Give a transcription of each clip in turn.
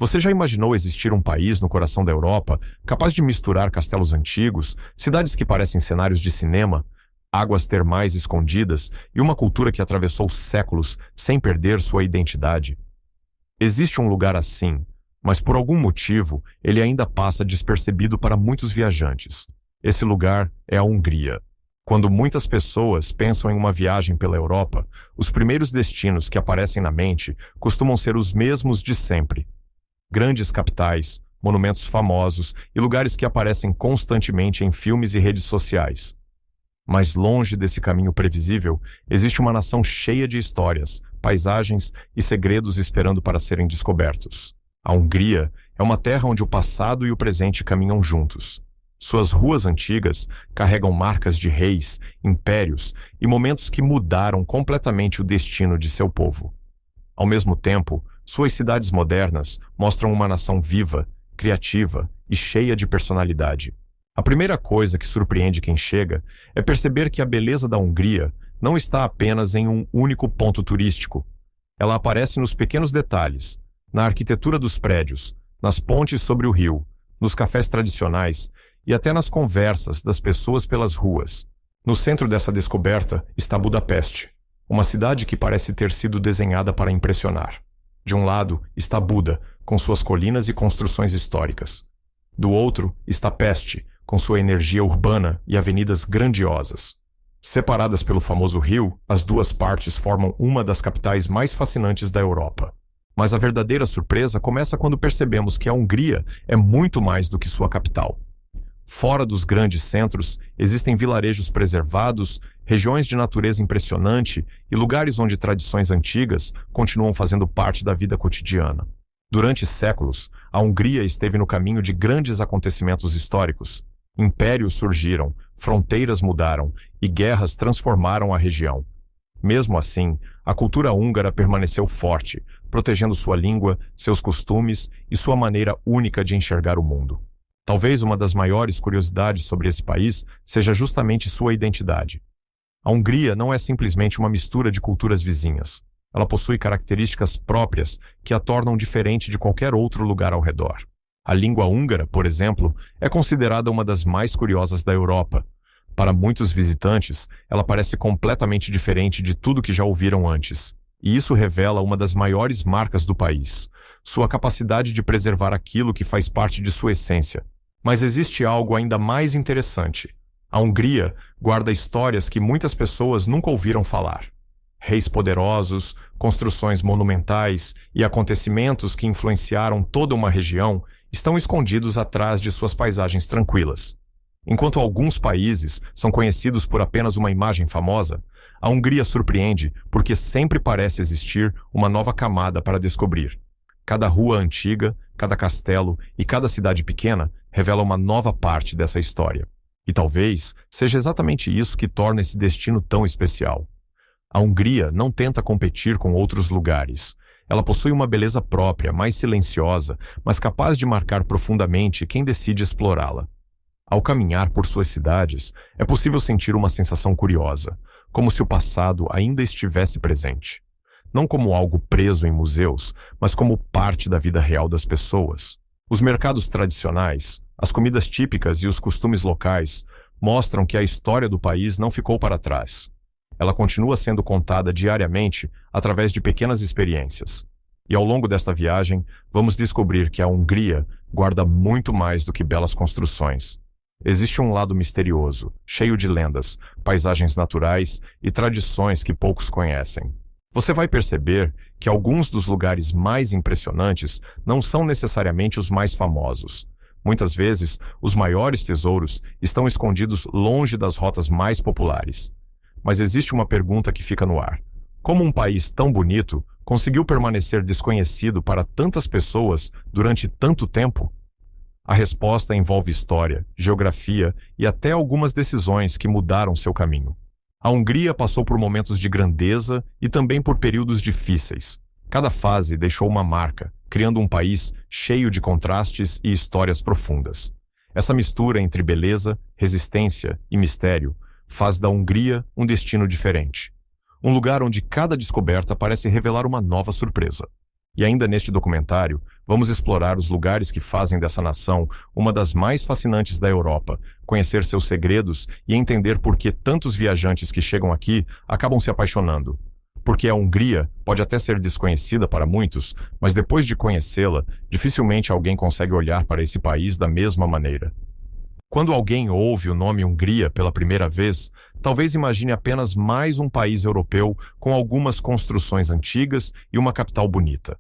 Você já imaginou existir um país no coração da Europa capaz de misturar castelos antigos, cidades que parecem cenários de cinema, águas termais escondidas e uma cultura que atravessou séculos sem perder sua identidade? Existe um lugar assim, mas por algum motivo ele ainda passa despercebido para muitos viajantes. Esse lugar é a Hungria. Quando muitas pessoas pensam em uma viagem pela Europa, os primeiros destinos que aparecem na mente costumam ser os mesmos de sempre. Grandes capitais, monumentos famosos e lugares que aparecem constantemente em filmes e redes sociais. Mas longe desse caminho previsível, existe uma nação cheia de histórias, paisagens e segredos esperando para serem descobertos. A Hungria é uma terra onde o passado e o presente caminham juntos. Suas ruas antigas carregam marcas de reis, impérios e momentos que mudaram completamente o destino de seu povo. Ao mesmo tempo, suas cidades modernas mostram uma nação viva, criativa e cheia de personalidade. A primeira coisa que surpreende quem chega é perceber que a beleza da Hungria não está apenas em um único ponto turístico. Ela aparece nos pequenos detalhes, na arquitetura dos prédios, nas pontes sobre o rio, nos cafés tradicionais e até nas conversas das pessoas pelas ruas. No centro dessa descoberta está Budapeste, uma cidade que parece ter sido desenhada para impressionar. De um lado está Buda, com suas colinas e construções históricas. Do outro está Peste, com sua energia urbana e avenidas grandiosas. Separadas pelo famoso rio, as duas partes formam uma das capitais mais fascinantes da Europa. Mas a verdadeira surpresa começa quando percebemos que a Hungria é muito mais do que sua capital. Fora dos grandes centros, existem vilarejos preservados, regiões de natureza impressionante e lugares onde tradições antigas continuam fazendo parte da vida cotidiana. Durante séculos, a Hungria esteve no caminho de grandes acontecimentos históricos. Impérios surgiram, fronteiras mudaram e guerras transformaram a região. Mesmo assim, a cultura húngara permaneceu forte, protegendo sua língua, seus costumes e sua maneira única de enxergar o mundo. Talvez uma das maiores curiosidades sobre esse país seja justamente sua identidade. A Hungria não é simplesmente uma mistura de culturas vizinhas. Ela possui características próprias que a tornam diferente de qualquer outro lugar ao redor. A língua húngara, por exemplo, é considerada uma das mais curiosas da Europa. Para muitos visitantes, ela parece completamente diferente de tudo que já ouviram antes. E isso revela uma das maiores marcas do país, sua capacidade de preservar aquilo que faz parte de sua essência. Mas existe algo ainda mais interessante. A Hungria guarda histórias que muitas pessoas nunca ouviram falar. Reis poderosos, construções monumentais e acontecimentos que influenciaram toda uma região estão escondidos atrás de suas paisagens tranquilas. Enquanto alguns países são conhecidos por apenas uma imagem famosa, a Hungria surpreende porque sempre parece existir uma nova camada para descobrir. Cada rua antiga, cada castelo e cada cidade pequena revela uma nova parte dessa história. E talvez seja exatamente isso que torna esse destino tão especial. A Hungria não tenta competir com outros lugares. Ela possui uma beleza própria, mais silenciosa, mas capaz de marcar profundamente quem decide explorá-la. Ao caminhar por suas cidades, é possível sentir uma sensação curiosa, como se o passado ainda estivesse presente. Não como algo preso em museus, mas como parte da vida real das pessoas. Os mercados tradicionais, as comidas típicas e os costumes locais mostram que a história do país não ficou para trás. Ela continua sendo contada diariamente através de pequenas experiências. E ao longo desta viagem, vamos descobrir que a Hungria guarda muito mais do que belas construções. Existe um lado misterioso, cheio de lendas, paisagens naturais e tradições que poucos conhecem. Você vai perceber que alguns dos lugares mais impressionantes não são necessariamente os mais famosos. Muitas vezes, os maiores tesouros estão escondidos longe das rotas mais populares. Mas existe uma pergunta que fica no ar. Como um país tão bonito conseguiu permanecer desconhecido para tantas pessoas durante tanto tempo? A resposta envolve história, geografia e até algumas decisões que mudaram seu caminho. A Hungria passou por momentos de grandeza e também por períodos difíceis. Cada fase deixou uma marca, criando um país cheio de contrastes e histórias profundas. Essa mistura entre beleza, resistência e mistério faz da Hungria um destino diferente. Um lugar onde cada descoberta parece revelar uma nova surpresa. E ainda neste documentário, vamos explorar os lugares que fazem dessa nação uma das mais fascinantes da Europa, conhecer seus segredos e entender por que tantos viajantes que chegam aqui acabam se apaixonando. Porque a Hungria pode até ser desconhecida para muitos, mas depois de conhecê-la, dificilmente alguém consegue olhar para esse país da mesma maneira. Quando alguém ouve o nome Hungria pela primeira vez, talvez imagine apenas mais um país europeu com algumas construções antigas e uma capital bonita.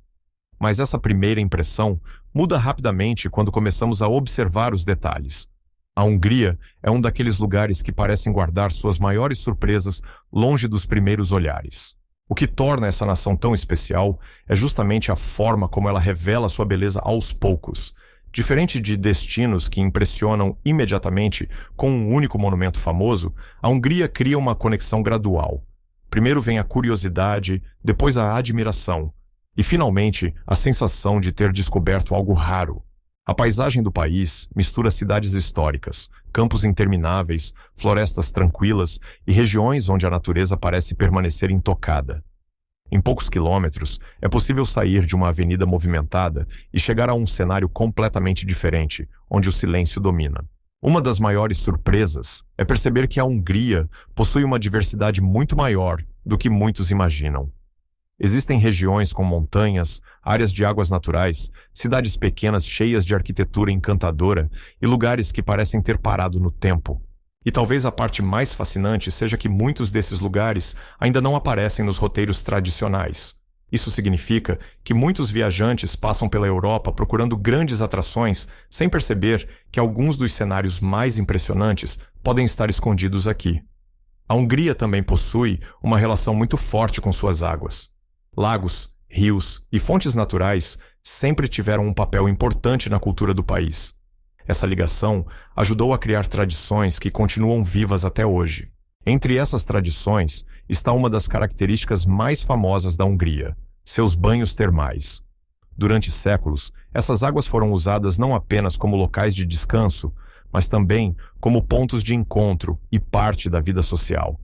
Mas essa primeira impressão muda rapidamente quando começamos a observar os detalhes. A Hungria é um daqueles lugares que parecem guardar suas maiores surpresas longe dos primeiros olhares. O que torna essa nação tão especial é justamente a forma como ela revela sua beleza aos poucos. Diferente de destinos que impressionam imediatamente com um único monumento famoso, a Hungria cria uma conexão gradual. Primeiro vem a curiosidade, depois a admiração e, finalmente, a sensação de ter descoberto algo raro. A paisagem do país mistura cidades históricas, campos intermináveis, florestas tranquilas e regiões onde a natureza parece permanecer intocada. Em poucos quilômetros, é possível sair de uma avenida movimentada e chegar a um cenário completamente diferente, onde o silêncio domina. Uma das maiores surpresas é perceber que a Hungria possui uma diversidade muito maior do que muitos imaginam. Existem regiões com montanhas, áreas de águas naturais, cidades pequenas cheias de arquitetura encantadora e lugares que parecem ter parado no tempo. E talvez a parte mais fascinante seja que muitos desses lugares ainda não aparecem nos roteiros tradicionais. Isso significa que muitos viajantes passam pela Europa procurando grandes atrações sem perceber que alguns dos cenários mais impressionantes podem estar escondidos aqui. A Hungria também possui uma relação muito forte com suas águas. Lagos, rios e fontes naturais sempre tiveram um papel importante na cultura do país. Essa ligação ajudou a criar tradições que continuam vivas até hoje. Entre essas tradições está uma das características mais famosas da Hungria, seus banhos termais. Durante séculos, essas águas foram usadas não apenas como locais de descanso, mas também como pontos de encontro e parte da vida social.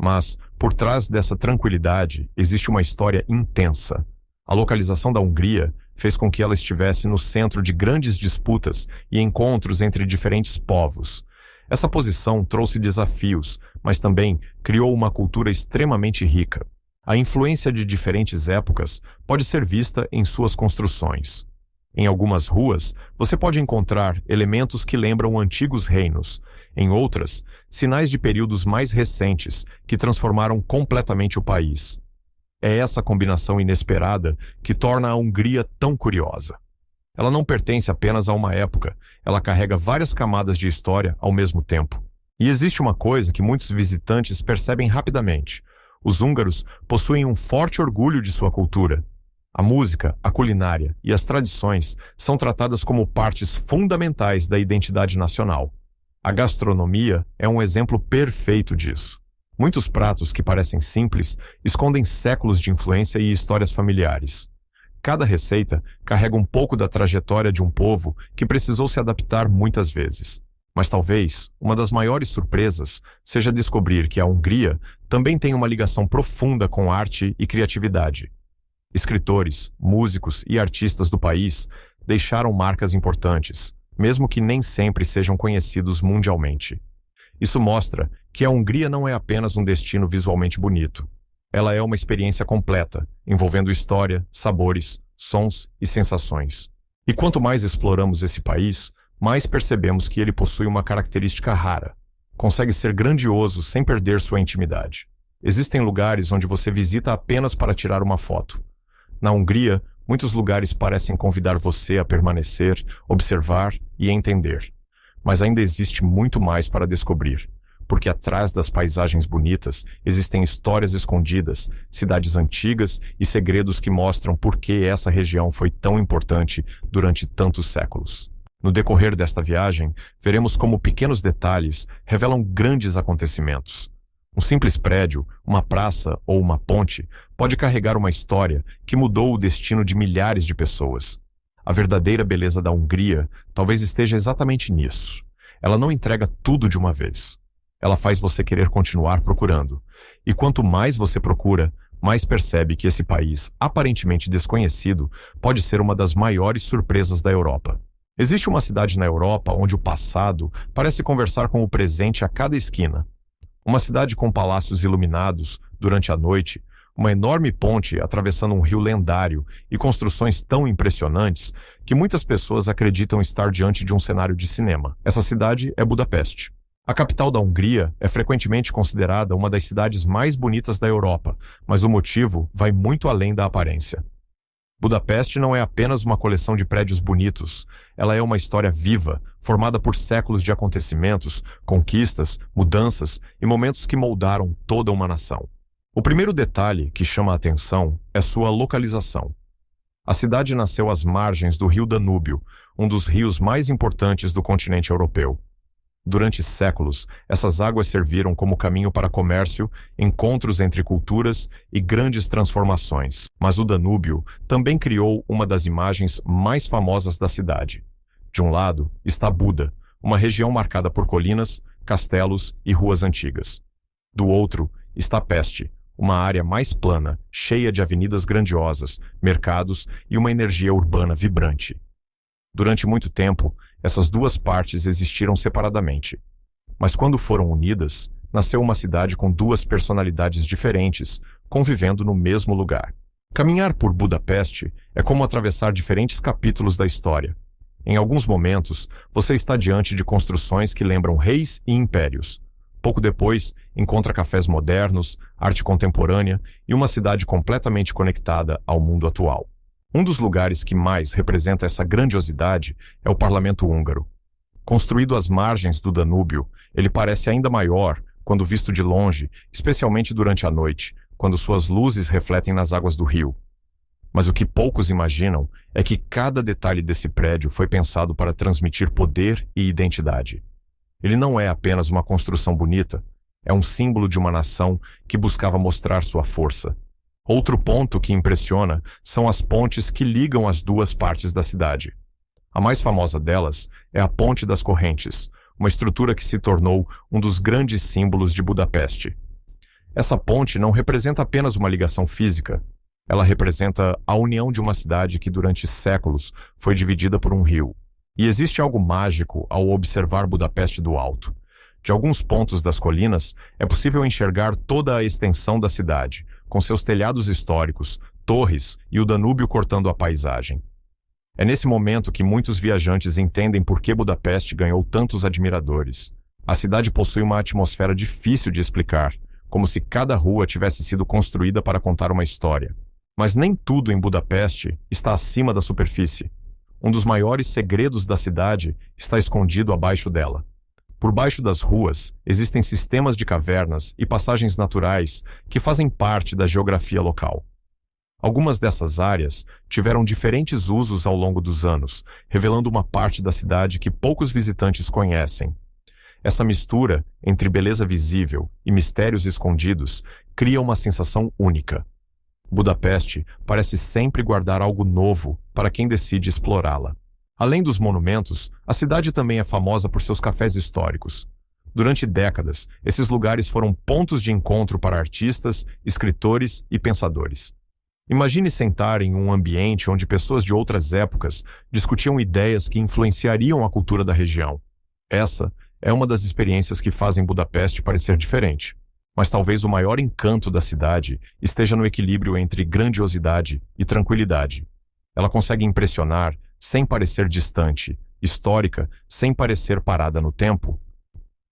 Mas, por trás dessa tranquilidade, existe uma história intensa. A localização da Hungria fez com que ela estivesse no centro de grandes disputas e encontros entre diferentes povos. Essa posição trouxe desafios, mas também criou uma cultura extremamente rica. A influência de diferentes épocas pode ser vista em suas construções. Em algumas ruas, você pode encontrar elementos que lembram antigos reinos. Em outras, sinais de períodos mais recentes que transformaram completamente o país. É essa combinação inesperada que torna a Hungria tão curiosa. Ela não pertence apenas a uma época, ela carrega várias camadas de história ao mesmo tempo. E existe uma coisa que muitos visitantes percebem rapidamente. Os húngaros possuem um forte orgulho de sua cultura. A música, a culinária e as tradições são tratadas como partes fundamentais da identidade nacional. A gastronomia é um exemplo perfeito disso. Muitos pratos que parecem simples escondem séculos de influência e histórias familiares. Cada receita carrega um pouco da trajetória de um povo que precisou se adaptar muitas vezes. Mas talvez uma das maiores surpresas seja descobrir que a Hungria também tem uma ligação profunda com arte e criatividade. Escritores, músicos e artistas do país deixaram marcas importantes, mesmo que nem sempre sejam conhecidos mundialmente. Isso mostra que a Hungria não é apenas um destino visualmente bonito. Ela é uma experiência completa, envolvendo história, sabores, sons e sensações. E quanto mais exploramos esse país, mais percebemos que ele possui uma característica rara. Consegue ser grandioso sem perder sua intimidade. Existem lugares onde você visita apenas para tirar uma foto. Na Hungria, muitos lugares parecem convidar você a permanecer, observar e entender. Mas ainda existe muito mais para descobrir, porque atrás das paisagens bonitas existem histórias escondidas, cidades antigas e segredos que mostram por que essa região foi tão importante durante tantos séculos. No decorrer desta viagem, veremos como pequenos detalhes revelam grandes acontecimentos. Um simples prédio, uma praça ou uma ponte pode carregar uma história que mudou o destino de milhares de pessoas. A verdadeira beleza da Hungria talvez esteja exatamente nisso. Ela não entrega tudo de uma vez. Ela faz você querer continuar procurando. E quanto mais você procura, mais percebe que esse país, aparentemente desconhecido, pode ser uma das maiores surpresas da Europa. Existe uma cidade na Europa onde o passado parece conversar com o presente a cada esquina. Uma cidade com palácios iluminados durante a noite, uma enorme ponte atravessando um rio lendário e construções tão impressionantes que muitas pessoas acreditam estar diante de um cenário de cinema. Essa cidade é Budapeste. A capital da Hungria é frequentemente considerada uma das cidades mais bonitas da Europa, mas o motivo vai muito além da aparência. Budapeste não é apenas uma coleção de prédios bonitos, ela é uma história viva, formada por séculos de acontecimentos, conquistas, mudanças e momentos que moldaram toda uma nação. O primeiro detalhe que chama a atenção é sua localização. A cidade nasceu às margens do rio Danúbio, um dos rios mais importantes do continente europeu. Durante séculos, essas águas serviram como caminho para comércio, encontros entre culturas e grandes transformações. Mas o Danúbio também criou uma das imagens mais famosas da cidade. De um lado está Buda, uma região marcada por colinas, castelos e ruas antigas. Do outro está Peste, uma área mais plana, cheia de avenidas grandiosas, mercados e uma energia urbana vibrante. Durante muito tempo, essas duas partes existiram separadamente. Mas quando foram unidas, nasceu uma cidade com duas personalidades diferentes, convivendo no mesmo lugar. Caminhar por Budapeste é como atravessar diferentes capítulos da história. Em alguns momentos, você está diante de construções que lembram reis e impérios. Pouco depois, encontra cafés modernos, arte contemporânea e uma cidade completamente conectada ao mundo atual. Um dos lugares que mais representa essa grandiosidade é o Parlamento Húngaro. Construído às margens do Danúbio, ele parece ainda maior quando visto de longe, especialmente durante a noite, quando suas luzes refletem nas águas do rio. Mas o que poucos imaginam é que cada detalhe desse prédio foi pensado para transmitir poder e identidade. Ele não é apenas uma construção bonita, é um símbolo de uma nação que buscava mostrar sua força. Outro ponto que impressiona são as pontes que ligam as duas partes da cidade. A mais famosa delas é a Ponte das Correntes, uma estrutura que se tornou um dos grandes símbolos de Budapeste. Essa ponte não representa apenas uma ligação física, ela representa a união de uma cidade que durante séculos foi dividida por um rio. E existe algo mágico ao observar Budapeste do alto. De alguns pontos das colinas, é possível enxergar toda a extensão da cidade, com seus telhados históricos, torres e o Danúbio cortando a paisagem. É nesse momento que muitos viajantes entendem por que Budapeste ganhou tantos admiradores. A cidade possui uma atmosfera difícil de explicar, como se cada rua tivesse sido construída para contar uma história. Mas nem tudo em Budapeste está acima da superfície. Um dos maiores segredos da cidade está escondido abaixo dela. Por baixo das ruas, existem sistemas de cavernas e passagens naturais que fazem parte da geografia local. Algumas dessas áreas tiveram diferentes usos ao longo dos anos, revelando uma parte da cidade que poucos visitantes conhecem. Essa mistura entre beleza visível e mistérios escondidos cria uma sensação única. Budapeste parece sempre guardar algo novo para quem decide explorá-la. Além dos monumentos, a cidade também é famosa por seus cafés históricos. Durante décadas, esses lugares foram pontos de encontro para artistas, escritores e pensadores. Imagine sentar em um ambiente onde pessoas de outras épocas discutiam ideias que influenciariam a cultura da região. Essa é uma das experiências que fazem Budapeste parecer diferente. Mas talvez o maior encanto da cidade esteja no equilíbrio entre grandiosidade e tranquilidade. Ela consegue impressionar sem parecer distante, histórica sem parecer parada no tempo.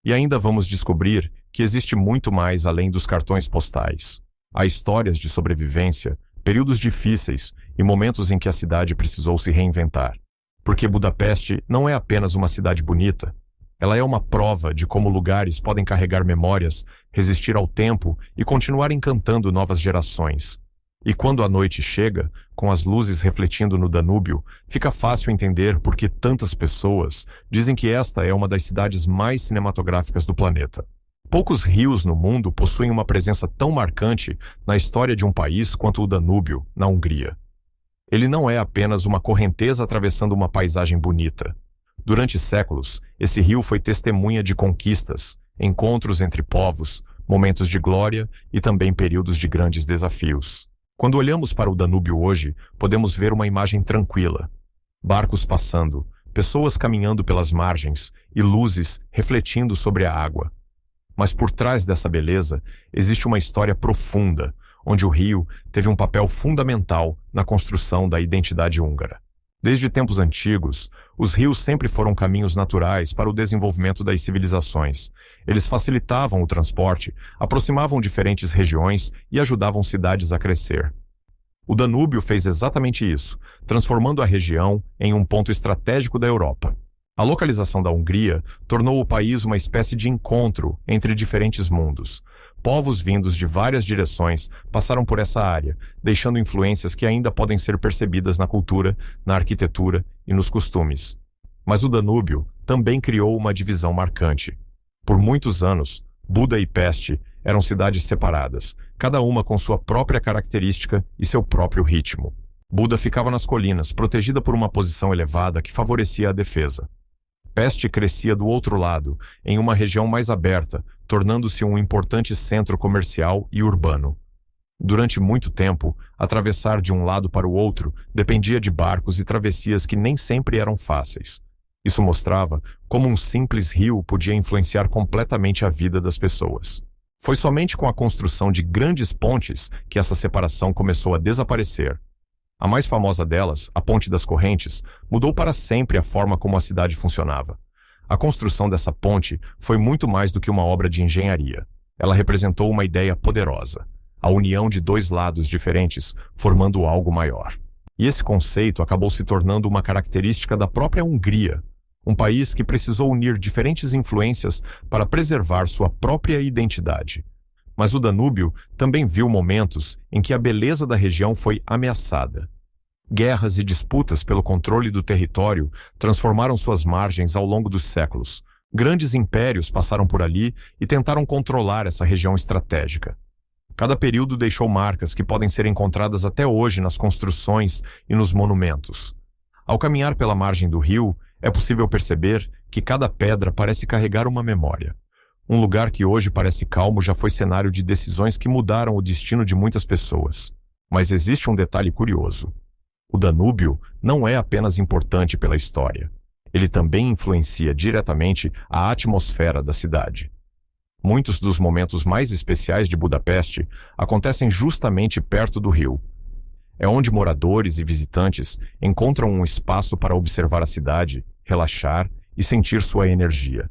E ainda vamos descobrir que existe muito mais além dos cartões postais. Há histórias de sobrevivência, períodos difíceis e momentos em que a cidade precisou se reinventar. Porque Budapeste não é apenas uma cidade bonita, ela é uma prova de como lugares podem carregar memórias, resistir ao tempo e continuar encantando novas gerações. E quando a noite chega, com as luzes refletindo no Danúbio, fica fácil entender por que tantas pessoas dizem que esta é uma das cidades mais cinematográficas do planeta. Poucos rios no mundo possuem uma presença tão marcante na história de um país quanto o Danúbio, na Hungria. Ele não é apenas uma correnteza atravessando uma paisagem bonita. Durante séculos, esse rio foi testemunha de conquistas, encontros entre povos, momentos de glória e também períodos de grandes desafios. Quando olhamos para o Danúbio hoje, podemos ver uma imagem tranquila. Barcos passando, pessoas caminhando pelas margens e luzes refletindo sobre a água. Mas por trás dessa beleza, existe uma história profunda, onde o rio teve um papel fundamental na construção da identidade húngara. Desde tempos antigos, os rios sempre foram caminhos naturais para o desenvolvimento das civilizações. Eles facilitavam o transporte, aproximavam diferentes regiões e ajudavam cidades a crescer. O Danúbio fez exatamente isso, transformando a região em um ponto estratégico da Europa. A localização da Hungria tornou o país uma espécie de encontro entre diferentes mundos. Povos vindos de várias direções passaram por essa área, deixando influências que ainda podem ser percebidas na cultura, na arquitetura e nos costumes. Mas o Danúbio também criou uma divisão marcante. Por muitos anos, Buda e Peste eram cidades separadas, cada uma com sua própria característica e seu próprio ritmo. Buda ficava nas colinas, protegida por uma posição elevada que favorecia a defesa. Peste crescia do outro lado, em uma região mais aberta, tornando-se um importante centro comercial e urbano. Durante muito tempo, atravessar de um lado para o outro dependia de barcos e travessias que nem sempre eram fáceis. Isso mostrava como um simples rio podia influenciar completamente a vida das pessoas. Foi somente com a construção de grandes pontes que essa separação começou a desaparecer. A mais famosa delas, a Ponte das Correntes, mudou para sempre a forma como a cidade funcionava. A construção dessa ponte foi muito mais do que uma obra de engenharia. Ela representou uma ideia poderosa, a união de dois lados diferentes, formando algo maior. E esse conceito acabou se tornando uma característica da própria Hungria, um país que precisou unir diferentes influências para preservar sua própria identidade. Mas o Danúbio também viu momentos em que a beleza da região foi ameaçada. Guerras e disputas pelo controle do território transformaram suas margens ao longo dos séculos. Grandes impérios passaram por ali e tentaram controlar essa região estratégica. Cada período deixou marcas que podem ser encontradas até hoje nas construções e nos monumentos. Ao caminhar pela margem do rio, é possível perceber que cada pedra parece carregar uma memória. Um lugar que hoje parece calmo já foi cenário de decisões que mudaram o destino de muitas pessoas. Mas existe um detalhe curioso. O Danúbio não é apenas importante pela história. Ele também influencia diretamente a atmosfera da cidade. Muitos dos momentos mais especiais de Budapeste acontecem justamente perto do rio. É onde moradores e visitantes encontram um espaço para observar a cidade, relaxar e sentir sua energia.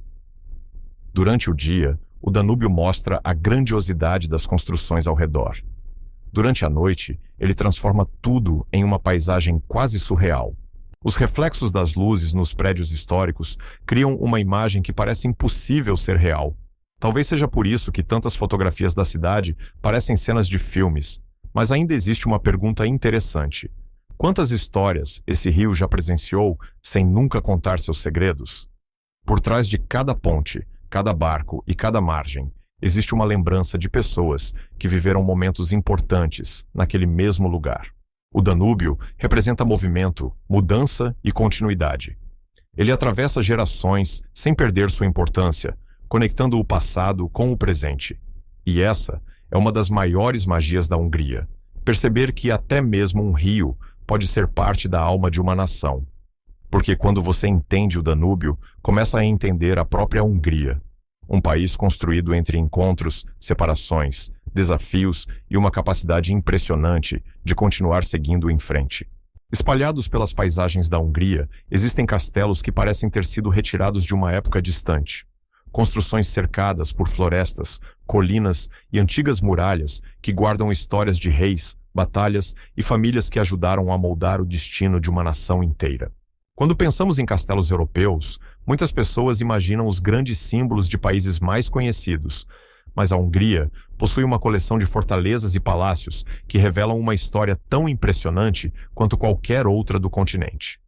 Durante o dia, o Danúbio mostra a grandiosidade das construções ao redor. Durante a noite, ele transforma tudo em uma paisagem quase surreal. Os reflexos das luzes nos prédios históricos criam uma imagem que parece impossível ser real. Talvez seja por isso que tantas fotografias da cidade parecem cenas de filmes. Mas ainda existe uma pergunta interessante. Quantas histórias esse rio já presenciou sem nunca contar seus segredos? Por trás de cada ponte, cada barco e cada margem, existe uma lembrança de pessoas que viveram momentos importantes naquele mesmo lugar. O Danúbio representa movimento, mudança e continuidade. Ele atravessa gerações sem perder sua importância, conectando o passado com o presente. E essa é uma das maiores magias da Hungria. Perceber que até mesmo um rio pode ser parte da alma de uma nação. Porque quando você entende o Danúbio, começa a entender a própria Hungria. Um país construído entre encontros, separações, desafios e uma capacidade impressionante de continuar seguindo em frente. Espalhados pelas paisagens da Hungria, existem castelos que parecem ter sido retirados de uma época distante. Construções cercadas por florestas, colinas e antigas muralhas que guardam histórias de reis, batalhas e famílias que ajudaram a moldar o destino de uma nação inteira. Quando pensamos em castelos europeus, muitas pessoas imaginam os grandes símbolos de países mais conhecidos, mas a Hungria possui uma coleção de fortalezas e palácios que revelam uma história tão impressionante quanto qualquer outra do continente.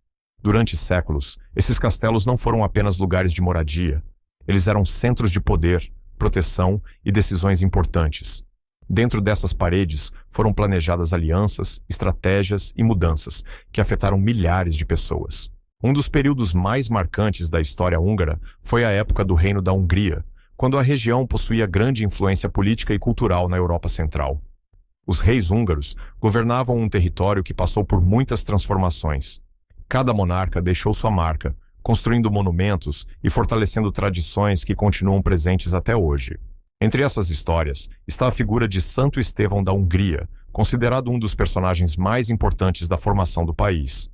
Durante séculos, esses castelos não foram apenas lugares de moradia. Eles eram centros de poder, proteção e decisões importantes. Dentro dessas paredes foram planejadas alianças, estratégias e mudanças que afetaram milhares de pessoas. Um dos períodos mais marcantes da história húngara foi a época do Reino da Hungria, quando a região possuía grande influência política e cultural na Europa Central. Os reis húngaros governavam um território que passou por muitas transformações. Cada monarca deixou sua marca, construindo monumentos e fortalecendo tradições que continuam presentes até hoje. Entre essas histórias está a figura de Santo Estevão da Hungria, considerado um dos personagens mais importantes da formação do país.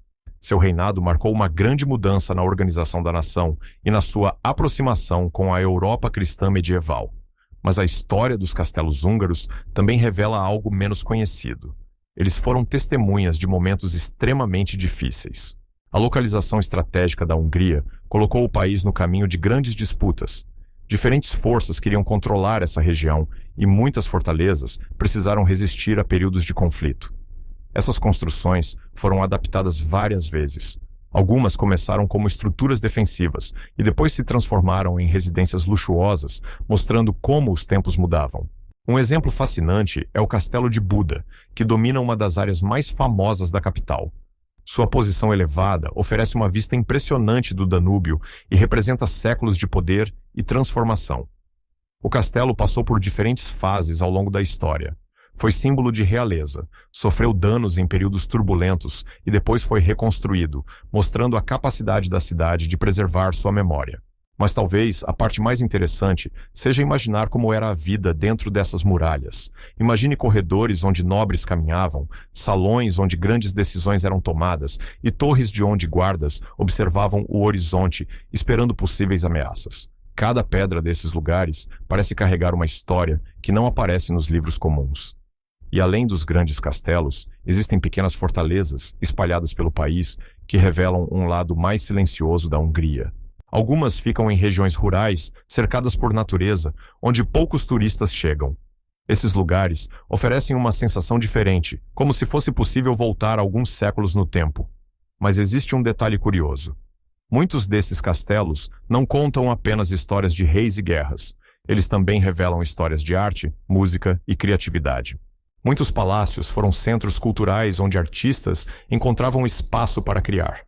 Seu reinado marcou uma grande mudança na organização da nação e na sua aproximação com a Europa cristã medieval. Mas a história dos castelos húngaros também revela algo menos conhecido. Eles foram testemunhas de momentos extremamente difíceis. A localização estratégica da Hungria colocou o país no caminho de grandes disputas. Diferentes forças queriam controlar essa região e muitas fortalezas precisaram resistir a períodos de conflito. Essas construções foram adaptadas várias vezes. Algumas começaram como estruturas defensivas e depois se transformaram em residências luxuosas, mostrando como os tempos mudavam. Um exemplo fascinante é o Castelo de Buda, que domina uma das áreas mais famosas da capital. Sua posição elevada oferece uma vista impressionante do Danúbio e representa séculos de poder e transformação. O castelo passou por diferentes fases ao longo da história. Foi símbolo de realeza, sofreu danos em períodos turbulentos e depois foi reconstruído, mostrando a capacidade da cidade de preservar sua memória. Mas talvez a parte mais interessante seja imaginar como era a vida dentro dessas muralhas. Imagine corredores onde nobres caminhavam, salões onde grandes decisões eram tomadas e torres de onde guardas observavam o horizonte, esperando possíveis ameaças. Cada pedra desses lugares parece carregar uma história que não aparece nos livros comuns. E além dos grandes castelos, existem pequenas fortalezas espalhadas pelo país que revelam um lado mais silencioso da Hungria. Algumas ficam em regiões rurais, cercadas por natureza, onde poucos turistas chegam. Esses lugares oferecem uma sensação diferente, como se fosse possível voltar alguns séculos no tempo. Mas existe um detalhe curioso. Muitos desses castelos não contam apenas histórias de reis e guerras. Eles também revelam histórias de arte, música e criatividade. Muitos palácios foram centros culturais onde artistas encontravam espaço para criar.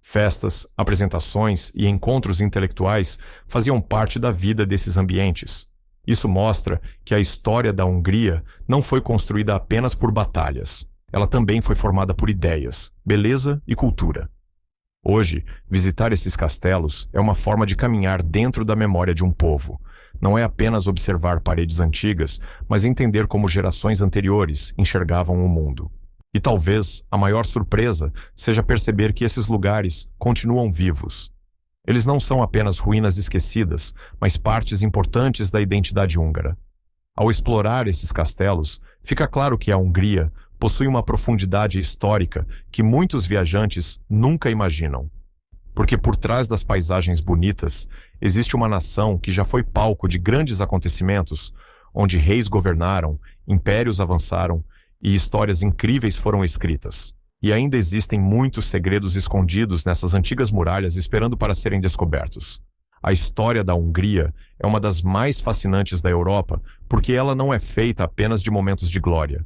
Festas, apresentações e encontros intelectuais faziam parte da vida desses ambientes. Isso mostra que a história da Hungria não foi construída apenas por batalhas. Ela também foi formada por ideias, beleza e cultura. Hoje, visitar esses castelos é uma forma de caminhar dentro da memória de um povo. Não é apenas observar paredes antigas, mas entender como gerações anteriores enxergavam o mundo. E talvez a maior surpresa seja perceber que esses lugares continuam vivos. Eles não são apenas ruínas esquecidas, mas partes importantes da identidade húngara. Ao explorar esses castelos, fica claro que a Hungria possui uma profundidade histórica que muitos viajantes nunca imaginam. Porque por trás das paisagens bonitas, existe uma nação que já foi palco de grandes acontecimentos, onde reis governaram, impérios avançaram e histórias incríveis foram escritas. E ainda existem muitos segredos escondidos nessas antigas muralhas esperando para serem descobertos. A história da Hungria é uma das mais fascinantes da Europa porque ela não é feita apenas de momentos de glória.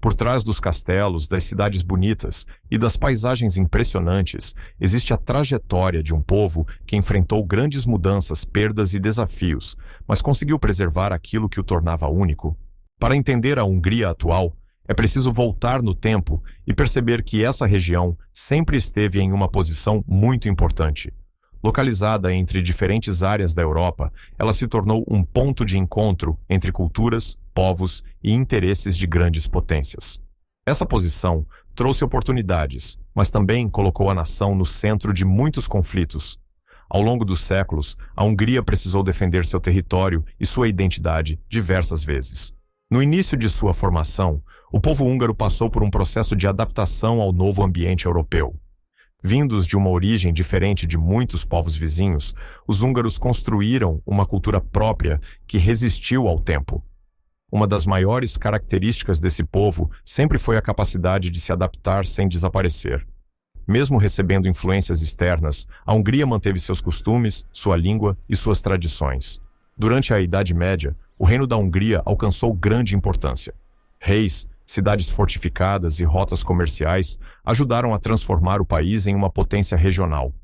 Por trás dos castelos, das cidades bonitas e das paisagens impressionantes, existe a trajetória de um povo que enfrentou grandes mudanças, perdas e desafios, mas conseguiu preservar aquilo que o tornava único. Para entender a Hungria atual, é preciso voltar no tempo e perceber que essa região sempre esteve em uma posição muito importante. Localizada entre diferentes áreas da Europa, ela se tornou um ponto de encontro entre culturas, povos e interesses de grandes potências. Essa posição trouxe oportunidades, mas também colocou a nação no centro de muitos conflitos. Ao longo dos séculos, a Hungria precisou defender seu território e sua identidade diversas vezes. No início de sua formação, o povo húngaro passou por um processo de adaptação ao novo ambiente europeu. Vindos de uma origem diferente de muitos povos vizinhos, os húngaros construíram uma cultura própria que resistiu ao tempo. Uma das maiores características desse povo sempre foi a capacidade de se adaptar sem desaparecer. Mesmo recebendo influências externas, a Hungria manteve seus costumes, sua língua e suas tradições. Durante a Idade Média, o Reino da Hungria alcançou grande importância. Reis, cidades fortificadas e rotas comerciais ajudaram a transformar o país em uma potência regional.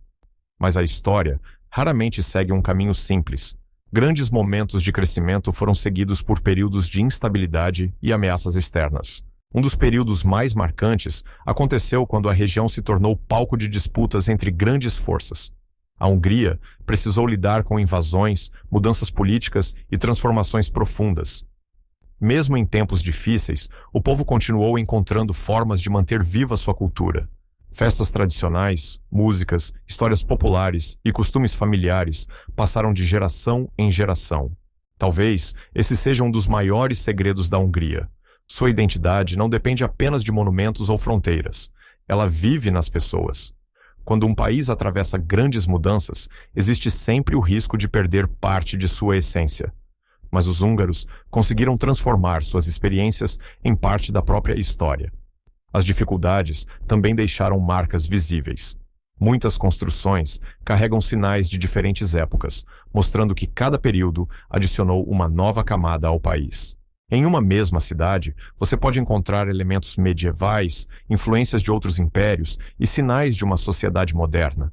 Mas a história raramente segue um caminho simples. Grandes momentos de crescimento foram seguidos por períodos de instabilidade e ameaças externas. Um dos períodos mais marcantes aconteceu quando a região se tornou palco de disputas entre grandes forças. A Hungria precisou lidar com invasões, mudanças políticas e transformações profundas. Mesmo em tempos difíceis, o povo continuou encontrando formas de manter viva sua cultura. Festas tradicionais, músicas, histórias populares e costumes familiares passaram de geração em geração. Talvez esse seja um dos maiores segredos da Hungria. Sua identidade não depende apenas de monumentos ou fronteiras. Ela vive nas pessoas. Quando um país atravessa grandes mudanças, existe sempre o risco de perder parte de sua essência. Mas os húngaros conseguiram transformar suas experiências em parte da própria história. As dificuldades também deixaram marcas visíveis. Muitas construções carregam sinais de diferentes épocas, mostrando que cada período adicionou uma nova camada ao país. Em uma mesma cidade, você pode encontrar elementos medievais, influências de outros impérios e sinais de uma sociedade moderna.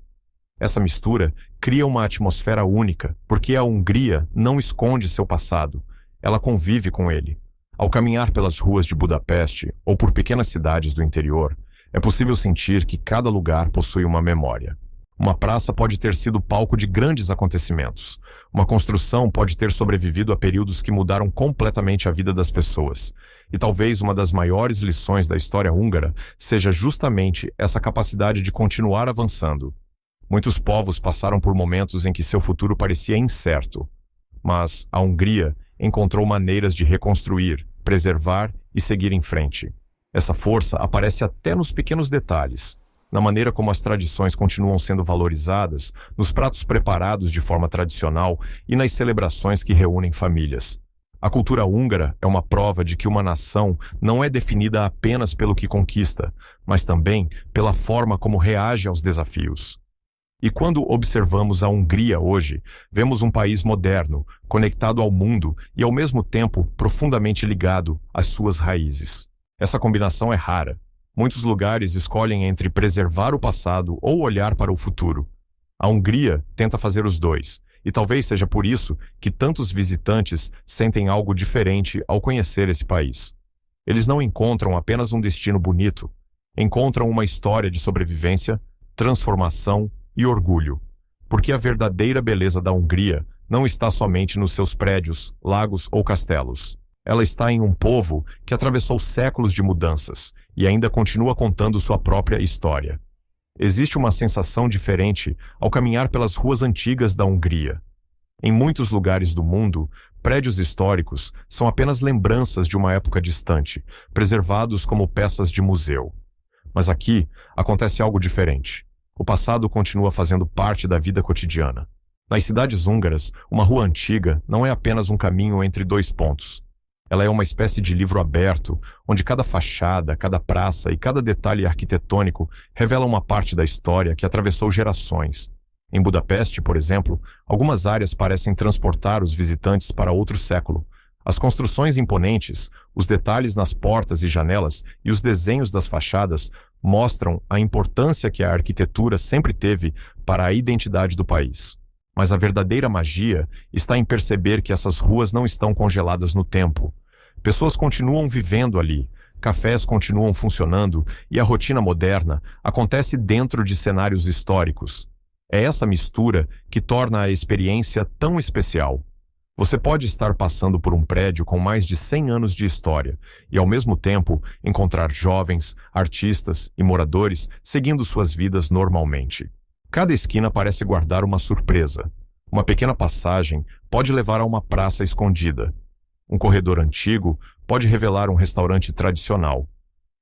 Essa mistura cria uma atmosfera única, porque a Hungria não esconde seu passado, ela convive com ele. Ao caminhar pelas ruas de Budapeste ou por pequenas cidades do interior, é possível sentir que cada lugar possui uma memória. Uma praça pode ter sido palco de grandes acontecimentos. Uma construção pode ter sobrevivido a períodos que mudaram completamente a vida das pessoas. E talvez uma das maiores lições da história húngara seja justamente essa capacidade de continuar avançando. Muitos povos passaram por momentos em que seu futuro parecia incerto. Mas a Hungria encontrou maneiras de reconstruir, preservar e seguir em frente. Essa força aparece até nos pequenos detalhes, na maneira como as tradições continuam sendo valorizadas, nos pratos preparados de forma tradicional e nas celebrações que reúnem famílias. A cultura húngara é uma prova de que uma nação não é definida apenas pelo que conquista, mas também pela forma como reage aos desafios. E quando observamos a Hungria hoje, vemos um país moderno, conectado ao mundo e ao mesmo tempo profundamente ligado às suas raízes. Essa combinação é rara. Muitos lugares escolhem entre preservar o passado ou olhar para o futuro. A Hungria tenta fazer os dois, e talvez seja por isso que tantos visitantes sentem algo diferente ao conhecer esse país. Eles não encontram apenas um destino bonito, encontram uma história de sobrevivência, transformação e orgulho, porque a verdadeira beleza da Hungria não está somente nos seus prédios, lagos ou castelos. Ela está em um povo que atravessou séculos de mudanças e ainda continua contando sua própria história. Existe uma sensação diferente ao caminhar pelas ruas antigas da Hungria. Em muitos lugares do mundo, prédios históricos são apenas lembranças de uma época distante, preservados como peças de museu. Mas aqui acontece algo diferente. O passado continua fazendo parte da vida cotidiana. Nas cidades húngaras, uma rua antiga não é apenas um caminho entre dois pontos. Ela é uma espécie de livro aberto, onde cada fachada, cada praça e cada detalhe arquitetônico revela uma parte da história que atravessou gerações. Em Budapeste, por exemplo, algumas áreas parecem transportar os visitantes para outro século. As construções imponentes, os detalhes nas portas e janelas e os desenhos das fachadas mostram a importância que a arquitetura sempre teve para a identidade do país. Mas a verdadeira magia está em perceber que essas ruas não estão congeladas no tempo. Pessoas continuam vivendo ali, cafés continuam funcionando e a rotina moderna acontece dentro de cenários históricos. É essa mistura que torna a experiência tão especial. Você pode estar passando por um prédio com mais de 100 anos de história e, ao mesmo tempo, encontrar jovens, artistas e moradores seguindo suas vidas normalmente. Cada esquina parece guardar uma surpresa. Uma pequena passagem pode levar a uma praça escondida. Um corredor antigo pode revelar um restaurante tradicional.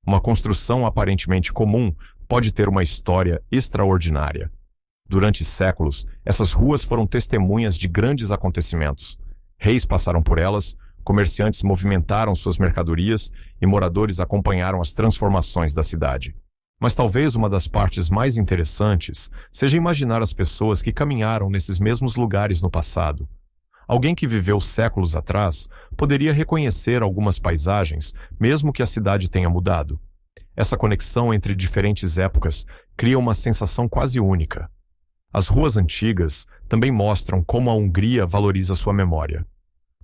Uma construção aparentemente comum pode ter uma história extraordinária. Durante séculos, essas ruas foram testemunhas de grandes acontecimentos. Reis passaram por elas, comerciantes movimentaram suas mercadorias e moradores acompanharam as transformações da cidade. Mas talvez uma das partes mais interessantes seja imaginar as pessoas que caminharam nesses mesmos lugares no passado. Alguém que viveu séculos atrás poderia reconhecer algumas paisagens, mesmo que a cidade tenha mudado. Essa conexão entre diferentes épocas cria uma sensação quase única. As ruas antigas também mostram como a Hungria valoriza sua memória.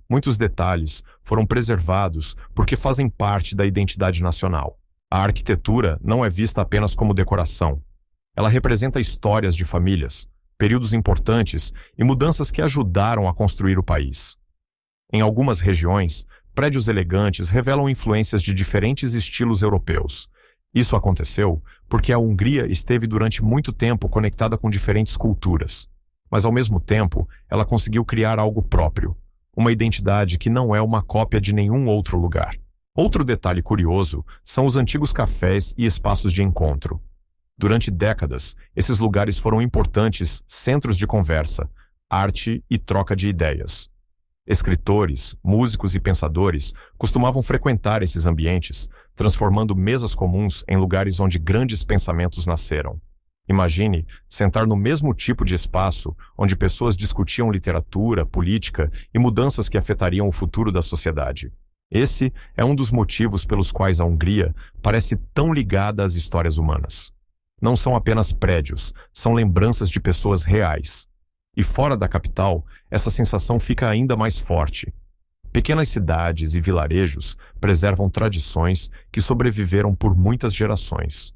Muitos detalhes foram preservados porque fazem parte da identidade nacional. A arquitetura não é vista apenas como decoração. Ela representa histórias de famílias, períodos importantes e mudanças que ajudaram a construir o país. Em algumas regiões, prédios elegantes revelam influências de diferentes estilos europeus. Isso aconteceu porque a Hungria esteve durante muito tempo conectada com diferentes culturas. Mas, ao mesmo tempo, ela conseguiu criar algo próprio, uma identidade que não é uma cópia de nenhum outro lugar. Outro detalhe curioso são os antigos cafés e espaços de encontro. Durante décadas, esses lugares foram importantes centros de conversa, arte e troca de ideias. Escritores, músicos e pensadores costumavam frequentar esses ambientes, transformando mesas comuns em lugares onde grandes pensamentos nasceram. Imagine sentar no mesmo tipo de espaço onde pessoas discutiam literatura, política e mudanças que afetariam o futuro da sociedade. Esse é um dos motivos pelos quais a Hungria parece tão ligada às histórias humanas. Não são apenas prédios, são lembranças de pessoas reais. E fora da capital, essa sensação fica ainda mais forte. Pequenas cidades e vilarejos preservam tradições que sobreviveram por muitas gerações.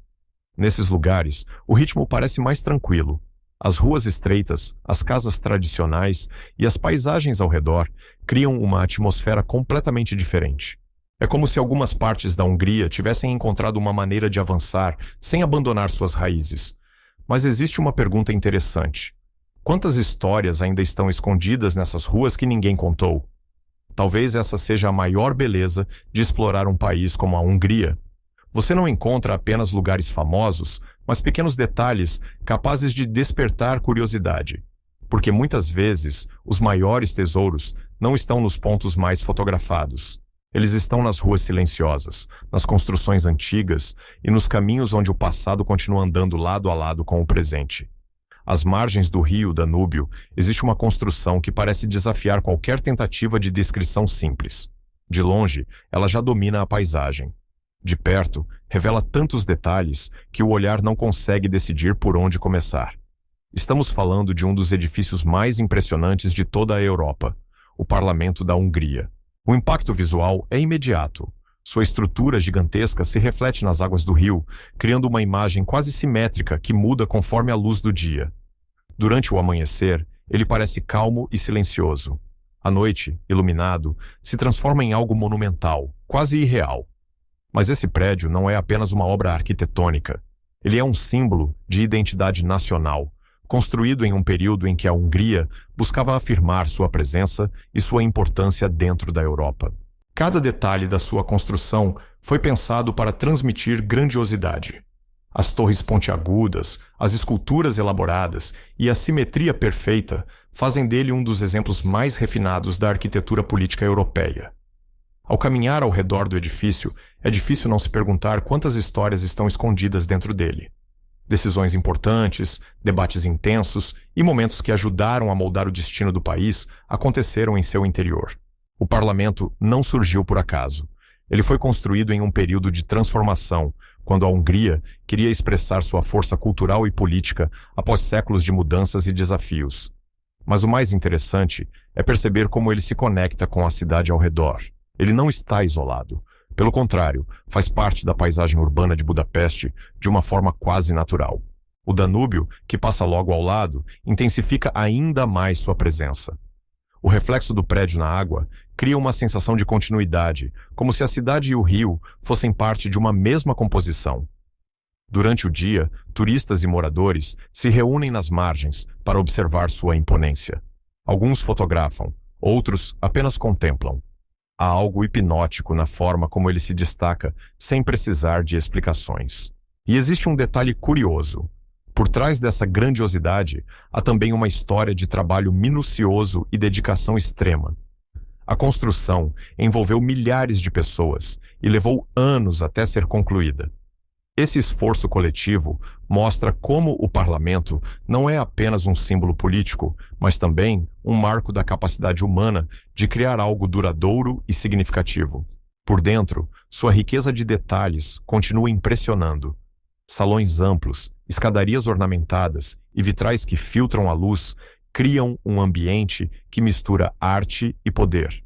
Nesses lugares, o ritmo parece mais tranquilo. As ruas estreitas, as casas tradicionais e as paisagens ao redor criam uma atmosfera completamente diferente. É como se algumas partes da Hungria tivessem encontrado uma maneira de avançar sem abandonar suas raízes. Mas existe uma pergunta interessante. Quantas histórias ainda estão escondidas nessas ruas que ninguém contou? Talvez essa seja a maior beleza de explorar um país como a Hungria. Você não encontra apenas lugares famosos, mas pequenos detalhes capazes de despertar curiosidade. Porque muitas vezes, os maiores tesouros não estão nos pontos mais fotografados. Eles estão nas ruas silenciosas, nas construções antigas e nos caminhos onde o passado continua andando lado a lado com o presente. Às margens do rio Danúbio, existe uma construção que parece desafiar qualquer tentativa de descrição simples. De longe, ela já domina a paisagem. De perto, revela tantos detalhes que o olhar não consegue decidir por onde começar. Estamos falando de um dos edifícios mais impressionantes de toda a Europa, o Parlamento da Hungria. O impacto visual é imediato. Sua estrutura gigantesca se reflete nas águas do rio, criando uma imagem quase simétrica que muda conforme a luz do dia. Durante o amanhecer, ele parece calmo e silencioso. À noite, iluminado, se transforma em algo monumental, quase irreal. Mas esse prédio não é apenas uma obra arquitetônica. Ele é um símbolo de identidade nacional, construído em um período em que a Hungria buscava afirmar sua presença e sua importância dentro da Europa. Cada detalhe da sua construção foi pensado para transmitir grandiosidade. As torres pontiagudas, as esculturas elaboradas e a simetria perfeita fazem dele um dos exemplos mais refinados da arquitetura política europeia. Ao caminhar ao redor do edifício, é difícil não se perguntar quantas histórias estão escondidas dentro dele. Decisões importantes, debates intensos e momentos que ajudaram a moldar o destino do país aconteceram em seu interior. O parlamento não surgiu por acaso. Ele foi construído em um período de transformação, quando a Hungria queria expressar sua força cultural e política após séculos de mudanças e desafios. Mas o mais interessante é perceber como ele se conecta com a cidade ao redor. Ele não está isolado. Pelo contrário, faz parte da paisagem urbana de Budapeste de uma forma quase natural. O Danúbio, que passa logo ao lado, intensifica ainda mais sua presença. O reflexo do prédio na água cria uma sensação de continuidade, como se a cidade e o rio fossem parte de uma mesma composição. Durante o dia, turistas e moradores se reúnem nas margens para observar sua imponência. Alguns fotografam, outros apenas contemplam. Há algo hipnótico na forma como ele se destaca, sem precisar de explicações. E existe um detalhe curioso. Por trás dessa grandiosidade, há também uma história de trabalho minucioso e dedicação extrema. A construção envolveu milhares de pessoas e levou anos até ser concluída. Esse esforço coletivo mostra como o parlamento não é apenas um símbolo político, mas também um marco da capacidade humana de criar algo duradouro e significativo. Por dentro, sua riqueza de detalhes continua impressionando. Salões amplos, escadarias ornamentadas e vitrais que filtram a luz criam um ambiente que mistura arte e poder.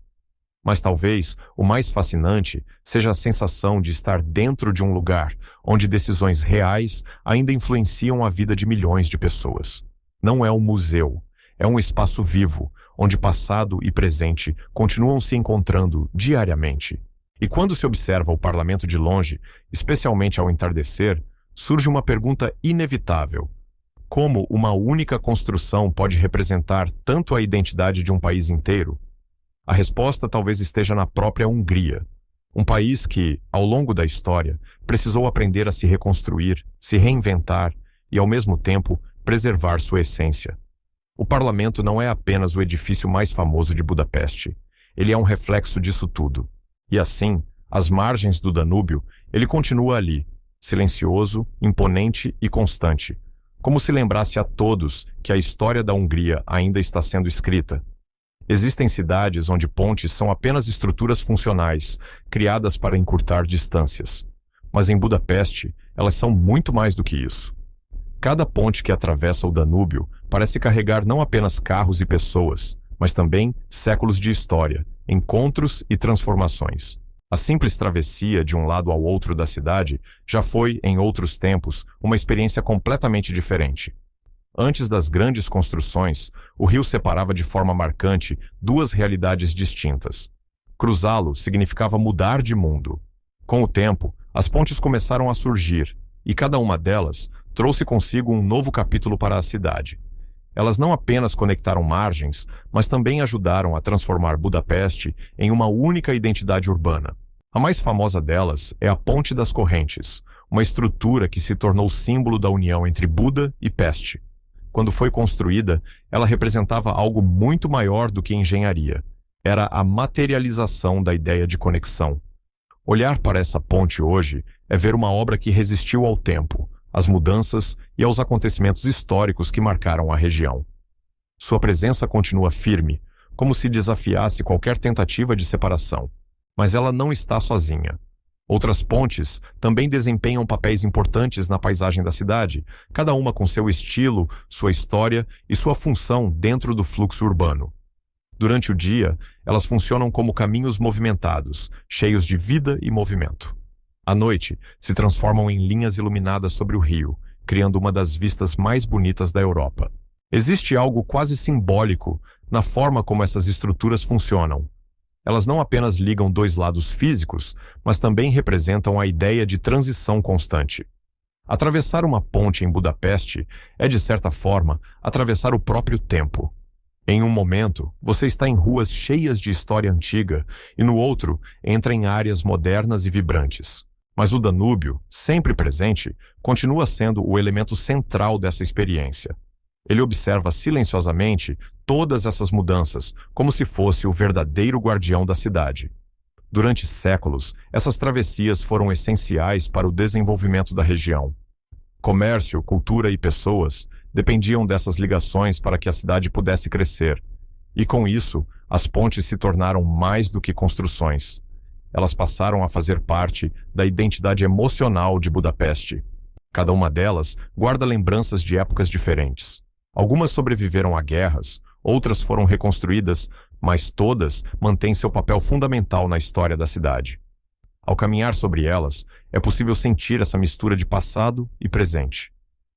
Mas talvez o mais fascinante seja a sensação de estar dentro de um lugar onde decisões reais ainda influenciam a vida de milhões de pessoas. Não é um museu, é um espaço vivo, onde passado e presente continuam se encontrando diariamente. E quando se observa o parlamento de longe, especialmente ao entardecer, surge uma pergunta inevitável: como uma única construção pode representar tanto a identidade de um país inteiro? A resposta talvez esteja na própria Hungria, um país que, ao longo da história, precisou aprender a se reconstruir, se reinventar e, ao mesmo tempo, preservar sua essência. O parlamento não é apenas o edifício mais famoso de Budapeste. Ele é um reflexo disso tudo. E assim, às margens do Danúbio, ele continua ali, silencioso, imponente e constante, como se lembrasse a todos que a história da Hungria ainda está sendo escrita. Existem cidades onde pontes são apenas estruturas funcionais, criadas para encurtar distâncias. Mas em Budapeste, elas são muito mais do que isso. Cada ponte que atravessa o Danúbio parece carregar não apenas carros e pessoas, mas também séculos de história, encontros e transformações. A simples travessia de um lado ao outro da cidade já foi, em outros tempos, uma experiência completamente diferente. Antes das grandes construções, o rio separava de forma marcante duas realidades distintas. Cruzá-lo significava mudar de mundo. Com o tempo, as pontes começaram a surgir, e cada uma delas trouxe consigo um novo capítulo para a cidade. Elas não apenas conectaram margens, mas também ajudaram a transformar Budapeste em uma única identidade urbana. A mais famosa delas é a Ponte das Correntes, uma estrutura que se tornou símbolo da união entre Buda e Peste. Quando foi construída, ela representava algo muito maior do que engenharia. Era a materialização da ideia de conexão. Olhar para essa ponte hoje é ver uma obra que resistiu ao tempo, às mudanças e aos acontecimentos históricos que marcaram a região. Sua presença continua firme, como se desafiasse qualquer tentativa de separação. Mas ela não está sozinha. Outras pontes também desempenham papéis importantes na paisagem da cidade, cada uma com seu estilo, sua história e sua função dentro do fluxo urbano. Durante o dia, elas funcionam como caminhos movimentados, cheios de vida e movimento. À noite, se transformam em linhas iluminadas sobre o rio, criando uma das vistas mais bonitas da Europa. Existe algo quase simbólico na forma como essas estruturas funcionam. Elas não apenas ligam dois lados físicos, mas também representam a ideia de transição constante. Atravessar uma ponte em Budapeste é, de certa forma, atravessar o próprio tempo. Em um momento, você está em ruas cheias de história antiga e no outro, entra em áreas modernas e vibrantes. Mas o Danúbio, sempre presente, continua sendo o elemento central dessa experiência. Ele observa silenciosamente todas essas mudanças, como se fosse o verdadeiro guardião da cidade. Durante séculos, essas travessias foram essenciais para o desenvolvimento da região. Comércio, cultura e pessoas dependiam dessas ligações para que a cidade pudesse crescer. E com isso, as pontes se tornaram mais do que construções. Elas passaram a fazer parte da identidade emocional de Budapeste. Cada uma delas guarda lembranças de épocas diferentes. Algumas sobreviveram a guerras, outras foram reconstruídas, mas todas mantêm seu papel fundamental na história da cidade. Ao caminhar sobre elas, é possível sentir essa mistura de passado e presente.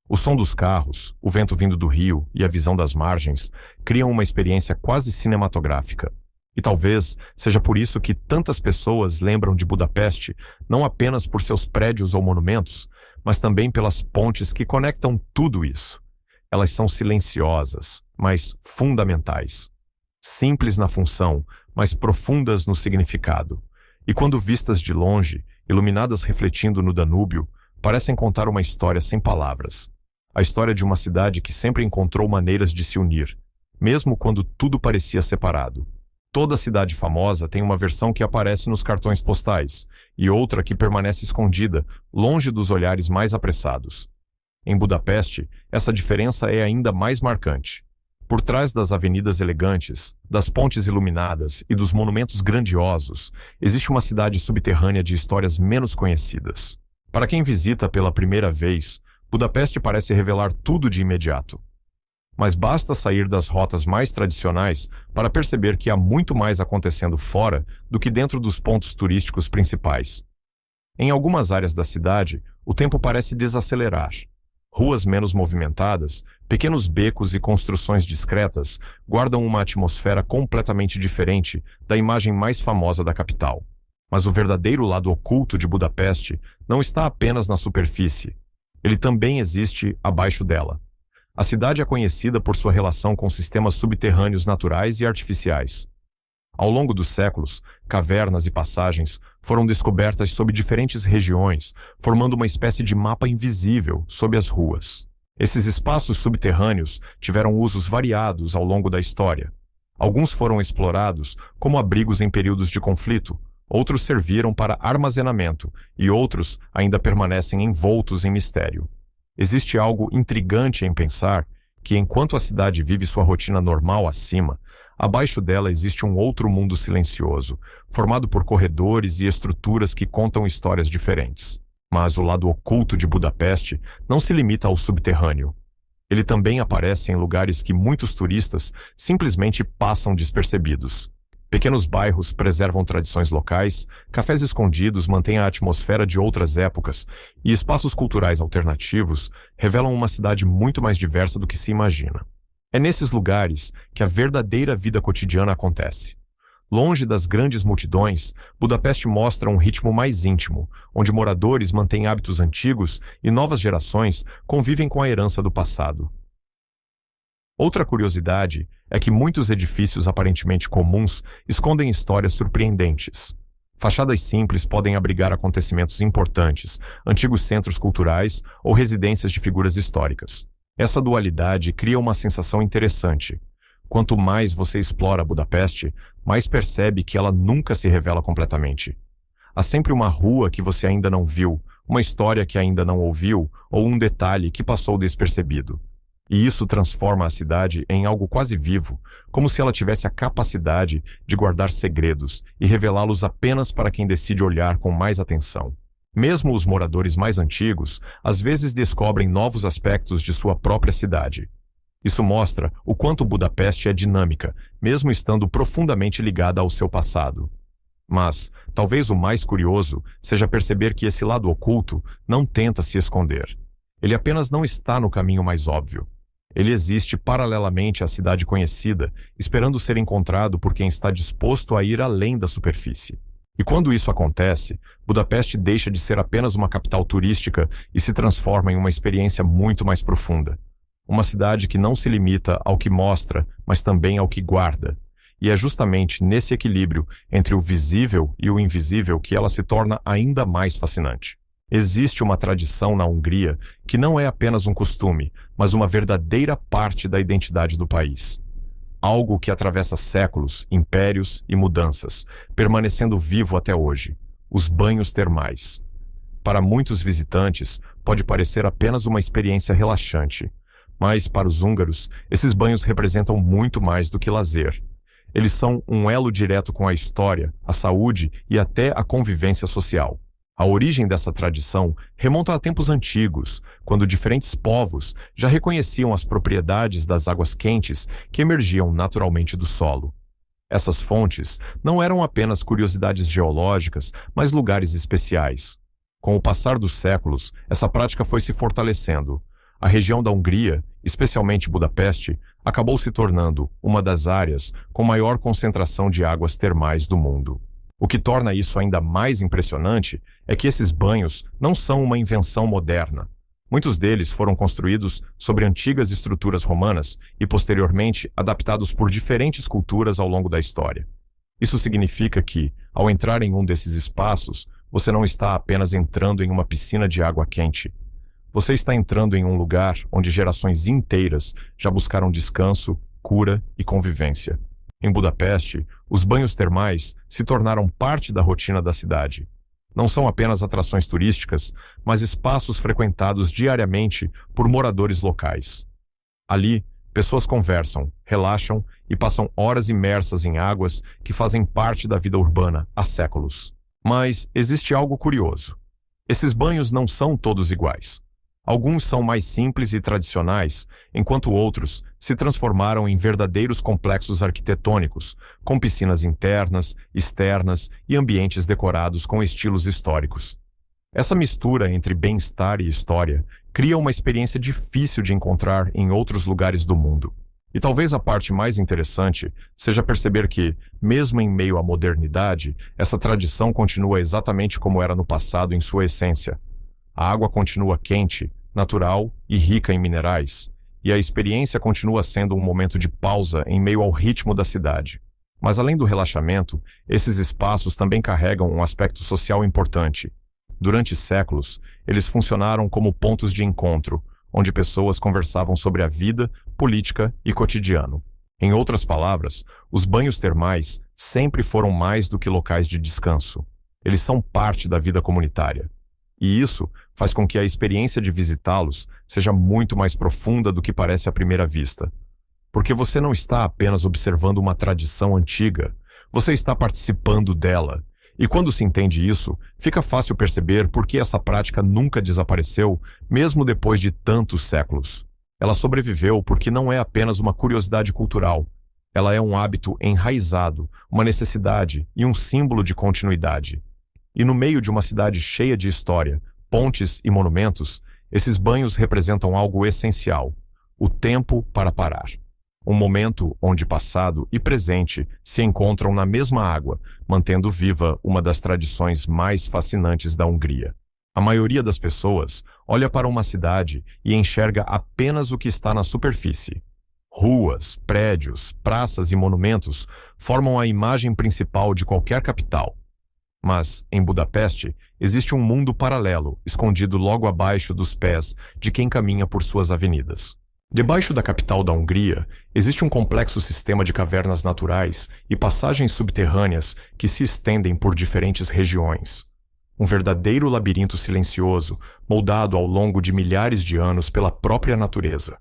O som dos carros, o vento vindo do rio e a visão das margens criam uma experiência quase cinematográfica. E talvez seja por isso que tantas pessoas lembram de Budapeste não apenas por seus prédios ou monumentos, mas também pelas pontes que conectam tudo isso. Elas são silenciosas, mas fundamentais. Simples na função, mas profundas no significado. E quando vistas de longe, iluminadas refletindo no Danúbio, parecem contar uma história sem palavras. A história de uma cidade que sempre encontrou maneiras de se unir, mesmo quando tudo parecia separado. Toda cidade famosa tem uma versão que aparece nos cartões postais, e outra que permanece escondida, longe dos olhares mais apressados. Em Budapeste, essa diferença é ainda mais marcante. Por trás das avenidas elegantes, das pontes iluminadas e dos monumentos grandiosos, existe uma cidade subterrânea de histórias menos conhecidas. Para quem visita pela primeira vez, Budapeste parece revelar tudo de imediato. Mas basta sair das rotas mais tradicionais para perceber que há muito mais acontecendo fora do que dentro dos pontos turísticos principais. Em algumas áreas da cidade, o tempo parece desacelerar. Ruas menos movimentadas, pequenos becos e construções discretas guardam uma atmosfera completamente diferente da imagem mais famosa da capital. Mas o verdadeiro lado oculto de Budapeste não está apenas na superfície. Ele também existe abaixo dela. A cidade é conhecida por sua relação com sistemas subterrâneos naturais e artificiais. Ao longo dos séculos, cavernas e passagens foram descobertas sob diferentes regiões, formando uma espécie de mapa invisível sob as ruas. Esses espaços subterrâneos tiveram usos variados ao longo da história. Alguns foram explorados como abrigos em períodos de conflito, outros serviram para armazenamento e outros ainda permanecem envoltos em mistério. Existe algo intrigante em pensar que, enquanto a cidade vive sua rotina normal acima, abaixo dela existe um outro mundo silencioso, formado por corredores e estruturas que contam histórias diferentes. Mas o lado oculto de Budapeste não se limita ao subterrâneo. Ele também aparece em lugares que muitos turistas simplesmente passam despercebidos. Pequenos bairros preservam tradições locais, cafés escondidos mantêm a atmosfera de outras épocas e espaços culturais alternativos revelam uma cidade muito mais diversa do que se imagina. É nesses lugares que a verdadeira vida cotidiana acontece. Longe das grandes multidões, Budapeste mostra um ritmo mais íntimo, onde moradores mantêm hábitos antigos e novas gerações convivem com a herança do passado. Outra curiosidade é que muitos edifícios aparentemente comuns escondem histórias surpreendentes. Fachadas simples podem abrigar acontecimentos importantes, antigos centros culturais ou residências de figuras históricas. Essa dualidade cria uma sensação interessante. Quanto mais você explora Budapeste, mais percebe que ela nunca se revela completamente. Há sempre uma rua que você ainda não viu, uma história que ainda não ouviu ou um detalhe que passou despercebido. E isso transforma a cidade em algo quase vivo, como se ela tivesse a capacidade de guardar segredos e revelá-los apenas para quem decide olhar com mais atenção. Mesmo os moradores mais antigos, às vezes descobrem novos aspectos de sua própria cidade. Isso mostra o quanto Budapeste é dinâmica, mesmo estando profundamente ligada ao seu passado. Mas, talvez o mais curioso seja perceber que esse lado oculto não tenta se esconder. Ele apenas não está no caminho mais óbvio. Ele existe paralelamente à cidade conhecida, esperando ser encontrado por quem está disposto a ir além da superfície. E quando isso acontece, Budapeste deixa de ser apenas uma capital turística e se transforma em uma experiência muito mais profunda. Uma cidade que não se limita ao que mostra, mas também ao que guarda. E é justamente nesse equilíbrio entre o visível e o invisível que ela se torna ainda mais fascinante. Existe uma tradição na Hungria que não é apenas um costume, mas uma verdadeira parte da identidade do país. Algo que atravessa séculos, impérios e mudanças, permanecendo vivo até hoje: os banhos termais. Para muitos visitantes, pode parecer apenas uma experiência relaxante, mas para os húngaros, esses banhos representam muito mais do que lazer. Eles são um elo direto com a história, a saúde e até a convivência social. A origem dessa tradição remonta a tempos antigos, quando diferentes povos já reconheciam as propriedades das águas quentes que emergiam naturalmente do solo. Essas fontes não eram apenas curiosidades geológicas, mas lugares especiais. Com o passar dos séculos, essa prática foi se fortalecendo. A região da Hungria, especialmente Budapeste, acabou se tornando uma das áreas com maior concentração de águas termais do mundo. O que torna isso ainda mais impressionante é que esses banhos não são uma invenção moderna. Muitos deles foram construídos sobre antigas estruturas romanas e posteriormente adaptados por diferentes culturas ao longo da história. Isso significa que, ao entrar em um desses espaços, você não está apenas entrando em uma piscina de água quente. Você está entrando em um lugar onde gerações inteiras já buscaram descanso, cura e convivência. Em Budapeste, os banhos termais se tornaram parte da rotina da cidade. Não são apenas atrações turísticas, mas espaços frequentados diariamente por moradores locais. Ali, pessoas conversam, relaxam e passam horas imersas em águas que fazem parte da vida urbana há séculos. Mas existe algo curioso. Esses banhos não são todos iguais. Alguns são mais simples e tradicionais, enquanto outros se transformaram em verdadeiros complexos arquitetônicos, com piscinas internas, externas e ambientes decorados com estilos históricos. Essa mistura entre bem-estar e história cria uma experiência difícil de encontrar em outros lugares do mundo. E talvez a parte mais interessante seja perceber que, mesmo em meio à modernidade, essa tradição continua exatamente como era no passado em sua essência. A água continua quente, natural e rica em minerais, e a experiência continua sendo um momento de pausa em meio ao ritmo da cidade. Mas além do relaxamento, esses espaços também carregam um aspecto social importante. Durante séculos, eles funcionaram como pontos de encontro, onde pessoas conversavam sobre a vida, política e cotidiano. Em outras palavras, os banhos termais sempre foram mais do que locais de descanso. Eles são parte da vida comunitária. E isso faz com que a experiência de visitá-los seja muito mais profunda do que parece à primeira vista. Porque você não está apenas observando uma tradição antiga, você está participando dela. E quando se entende isso, fica fácil perceber por que essa prática nunca desapareceu, mesmo depois de tantos séculos. Ela sobreviveu porque não é apenas uma curiosidade cultural. Ela é um hábito enraizado, uma necessidade e um símbolo de continuidade. E no meio de uma cidade cheia de história, pontes e monumentos, esses banhos representam algo essencial: o tempo para parar. Um momento onde passado e presente se encontram na mesma água, mantendo viva uma das tradições mais fascinantes da Hungria. A maioria das pessoas olha para uma cidade e enxerga apenas o que está na superfície. Ruas, prédios, praças e monumentos formam a imagem principal de qualquer capital. Mas, em Budapeste, existe um mundo paralelo, escondido logo abaixo dos pés de quem caminha por suas avenidas. Debaixo da capital da Hungria, existe um complexo sistema de cavernas naturais e passagens subterrâneas que se estendem por diferentes regiões. Um verdadeiro labirinto silencioso, moldado ao longo de milhares de anos pela própria natureza.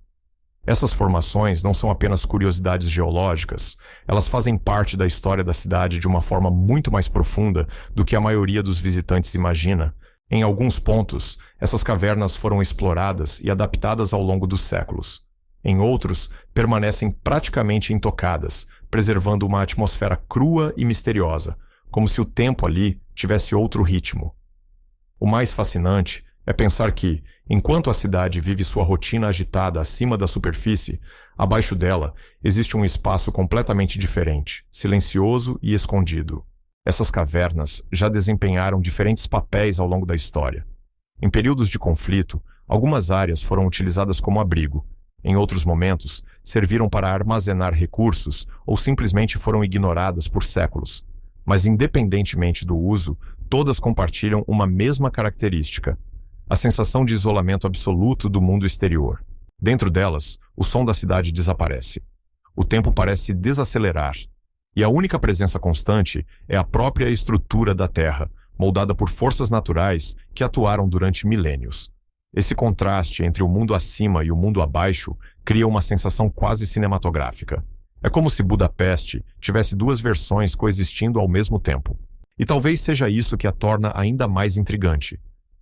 Essas formações não são apenas curiosidades geológicas, elas fazem parte da história da cidade de uma forma muito mais profunda do que a maioria dos visitantes imagina. Em alguns pontos, essas cavernas foram exploradas e adaptadas ao longo dos séculos. Em outros, permanecem praticamente intocadas, preservando uma atmosfera crua e misteriosa, como se o tempo ali tivesse outro ritmo. O mais fascinante é pensar que, enquanto a cidade vive sua rotina agitada acima da superfície, abaixo dela existe um espaço completamente diferente, silencioso e escondido. Essas cavernas já desempenharam diferentes papéis ao longo da história. Em períodos de conflito, algumas áreas foram utilizadas como abrigo. Em outros momentos, serviram para armazenar recursos ou simplesmente foram ignoradas por séculos. Mas independentemente do uso, todas compartilham uma mesma característica: a sensação de isolamento absoluto do mundo exterior. Dentro delas, o som da cidade desaparece. O tempo parece desacelerar. E a única presença constante é a própria estrutura da Terra, moldada por forças naturais que atuaram durante milênios. Esse contraste entre o mundo acima e o mundo abaixo cria uma sensação quase cinematográfica. É como se Budapeste tivesse duas versões coexistindo ao mesmo tempo. E talvez seja isso que a torna ainda mais intrigante.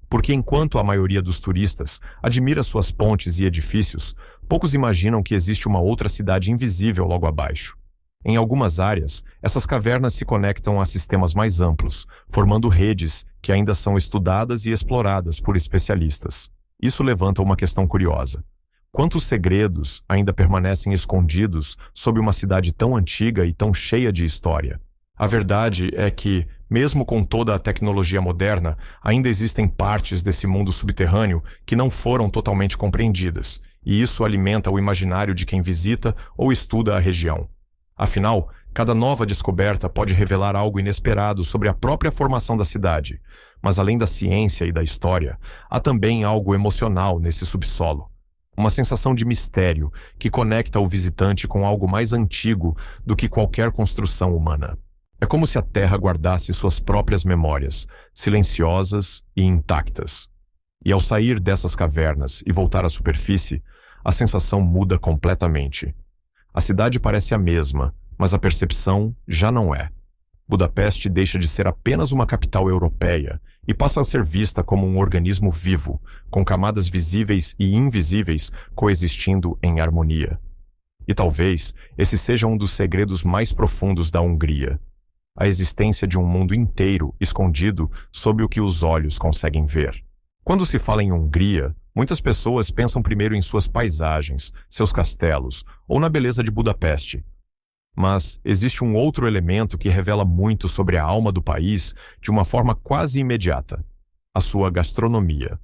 Porque enquanto a maioria dos turistas admira suas pontes e edifícios, poucos imaginam que existe uma outra cidade invisível logo abaixo. Em algumas áreas, essas cavernas se conectam a sistemas mais amplos, formando redes que ainda são estudadas e exploradas por especialistas. Isso levanta uma questão curiosa. Quantos segredos ainda permanecem escondidos sob uma cidade tão antiga e tão cheia de história? A verdade é que, mesmo com toda a tecnologia moderna, ainda existem partes desse mundo subterrâneo que não foram totalmente compreendidas, e isso alimenta o imaginário de quem visita ou estuda a região. Afinal, cada nova descoberta pode revelar algo inesperado sobre a própria formação da cidade. Mas além da ciência e da história, há também algo emocional nesse subsolo. Uma sensação de mistério que conecta o visitante com algo mais antigo do que qualquer construção humana. É como se a Terra guardasse suas próprias memórias, silenciosas e intactas. E ao sair dessas cavernas e voltar à superfície, a sensação muda completamente. A cidade parece a mesma, mas a percepção já não é. Budapeste deixa de ser apenas uma capital europeia e passa a ser vista como um organismo vivo, com camadas visíveis e invisíveis coexistindo em harmonia. E talvez esse seja um dos segredos mais profundos da Hungria: a existência de um mundo inteiro escondido sob o que os olhos conseguem ver. Quando se fala em Hungria, muitas pessoas pensam primeiro em suas paisagens, seus castelos ou na beleza de Budapeste. Mas existe um outro elemento que revela muito sobre a alma do país de uma forma quase imediata: a sua gastronomia.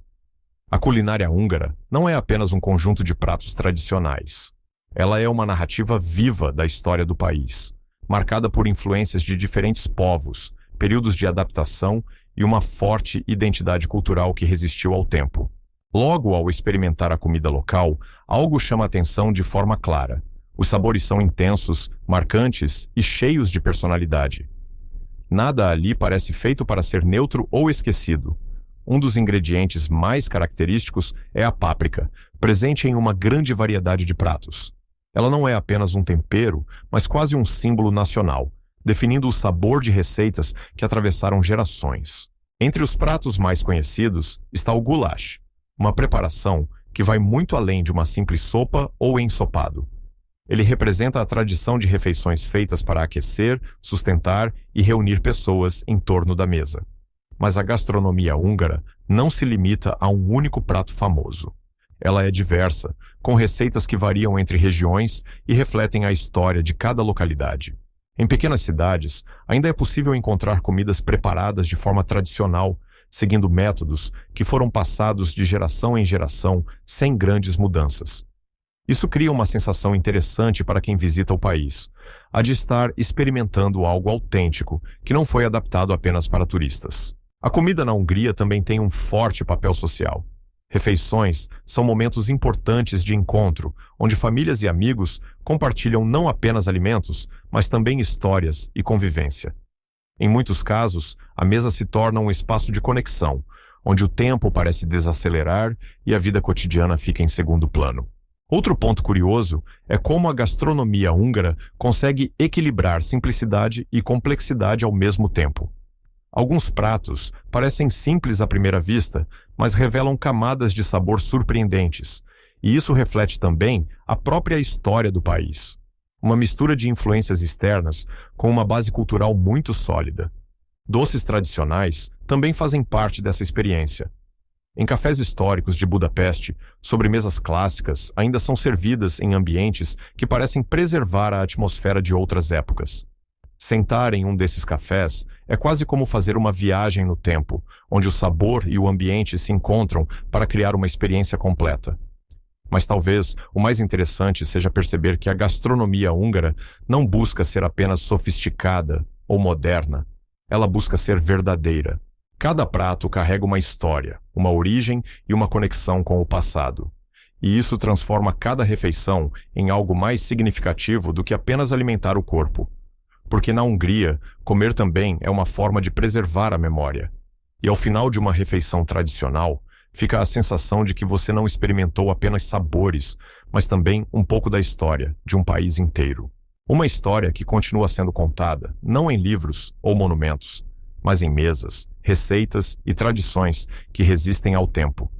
A culinária húngara não é apenas um conjunto de pratos tradicionais. Ela é uma narrativa viva da história do país, marcada por influências de diferentes povos, períodos de adaptação e uma forte identidade cultural que resistiu ao tempo. Logo, ao experimentar a comida local, algo chama a atenção de forma clara. Os sabores são intensos, marcantes e cheios de personalidade. Nada ali parece feito para ser neutro ou esquecido. Um dos ingredientes mais característicos é a páprica, presente em uma grande variedade de pratos. Ela não é apenas um tempero, mas quase um símbolo nacional, definindo o sabor de receitas que atravessaram gerações. Entre os pratos mais conhecidos está o goulash, uma preparação que vai muito além de uma simples sopa ou ensopado. Ele representa a tradição de refeições feitas para aquecer, sustentar e reunir pessoas em torno da mesa. Mas a gastronomia húngara não se limita a um único prato famoso. Ela é diversa, com receitas que variam entre regiões e refletem a história de cada localidade. Em pequenas cidades, ainda é possível encontrar comidas preparadas de forma tradicional, seguindo métodos que foram passados de geração em geração sem grandes mudanças. Isso cria uma sensação interessante para quem visita o país, a de estar experimentando algo autêntico que não foi adaptado apenas para turistas. A comida na Hungria também tem um forte papel social. Refeições são momentos importantes de encontro, onde famílias e amigos compartilham não apenas alimentos, mas também histórias e convivência. Em muitos casos, a mesa se torna um espaço de conexão, onde o tempo parece desacelerar e a vida cotidiana fica em segundo plano. Outro ponto curioso é como a gastronomia húngara consegue equilibrar simplicidade e complexidade ao mesmo tempo. Alguns pratos parecem simples à primeira vista, mas revelam camadas de sabor surpreendentes, e isso reflete também a própria história do país. Uma mistura de influências externas com uma base cultural muito sólida. Doces tradicionais também fazem parte dessa experiência. Em cafés históricos de Budapeste, sobremesas clássicas ainda são servidas em ambientes que parecem preservar a atmosfera de outras épocas. Sentar em um desses cafés é quase como fazer uma viagem no tempo, onde o sabor e o ambiente se encontram para criar uma experiência completa. Mas talvez o mais interessante seja perceber que a gastronomia húngara não busca ser apenas sofisticada ou moderna. Ela busca ser verdadeira. Cada prato carrega uma história, uma origem e uma conexão com o passado. E isso transforma cada refeição em algo mais significativo do que apenas alimentar o corpo. Porque na Hungria, comer também é uma forma de preservar a memória. E ao final de uma refeição tradicional, fica a sensação de que você não experimentou apenas sabores, mas também um pouco da história de um país inteiro. Uma história que continua sendo contada, não em livros ou monumentos, mas em mesas, receitas e tradições que resistem ao tempo.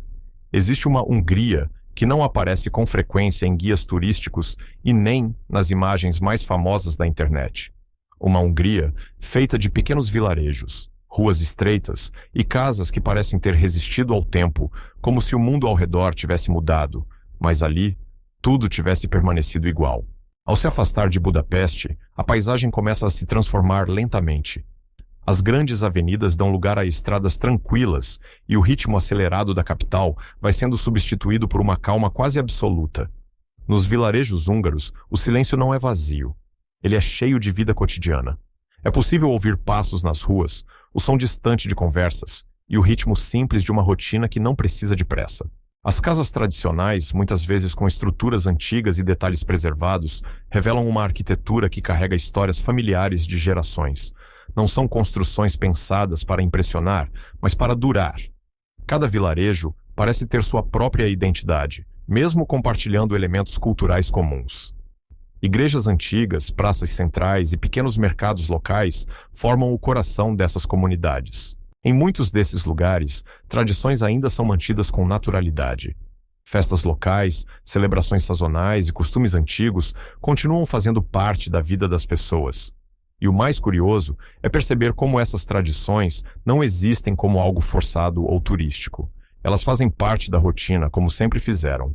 Existe uma Hungria que não aparece com frequência em guias turísticos e nem nas imagens mais famosas da internet. Uma Hungria feita de pequenos vilarejos, ruas estreitas e casas que parecem ter resistido ao tempo, como se o mundo ao redor tivesse mudado, mas ali tudo tivesse permanecido igual. Ao se afastar de Budapeste, a paisagem começa a se transformar lentamente. As grandes avenidas dão lugar a estradas tranquilas e o ritmo acelerado da capital vai sendo substituído por uma calma quase absoluta. Nos vilarejos húngaros, o silêncio não é vazio. Ele é cheio de vida cotidiana. É possível ouvir passos nas ruas, o som distante de conversas e o ritmo simples de uma rotina que não precisa de pressa. As casas tradicionais, muitas vezes com estruturas antigas e detalhes preservados, revelam uma arquitetura que carrega histórias familiares de gerações. Não são construções pensadas para impressionar, mas para durar. Cada vilarejo parece ter sua própria identidade, mesmo compartilhando elementos culturais comuns. Igrejas antigas, praças centrais e pequenos mercados locais formam o coração dessas comunidades. Em muitos desses lugares, tradições ainda são mantidas com naturalidade. Festas locais, celebrações sazonais e costumes antigos continuam fazendo parte da vida das pessoas. E o mais curioso é perceber como essas tradições não existem como algo forçado ou turístico. Elas fazem parte da rotina, como sempre fizeram.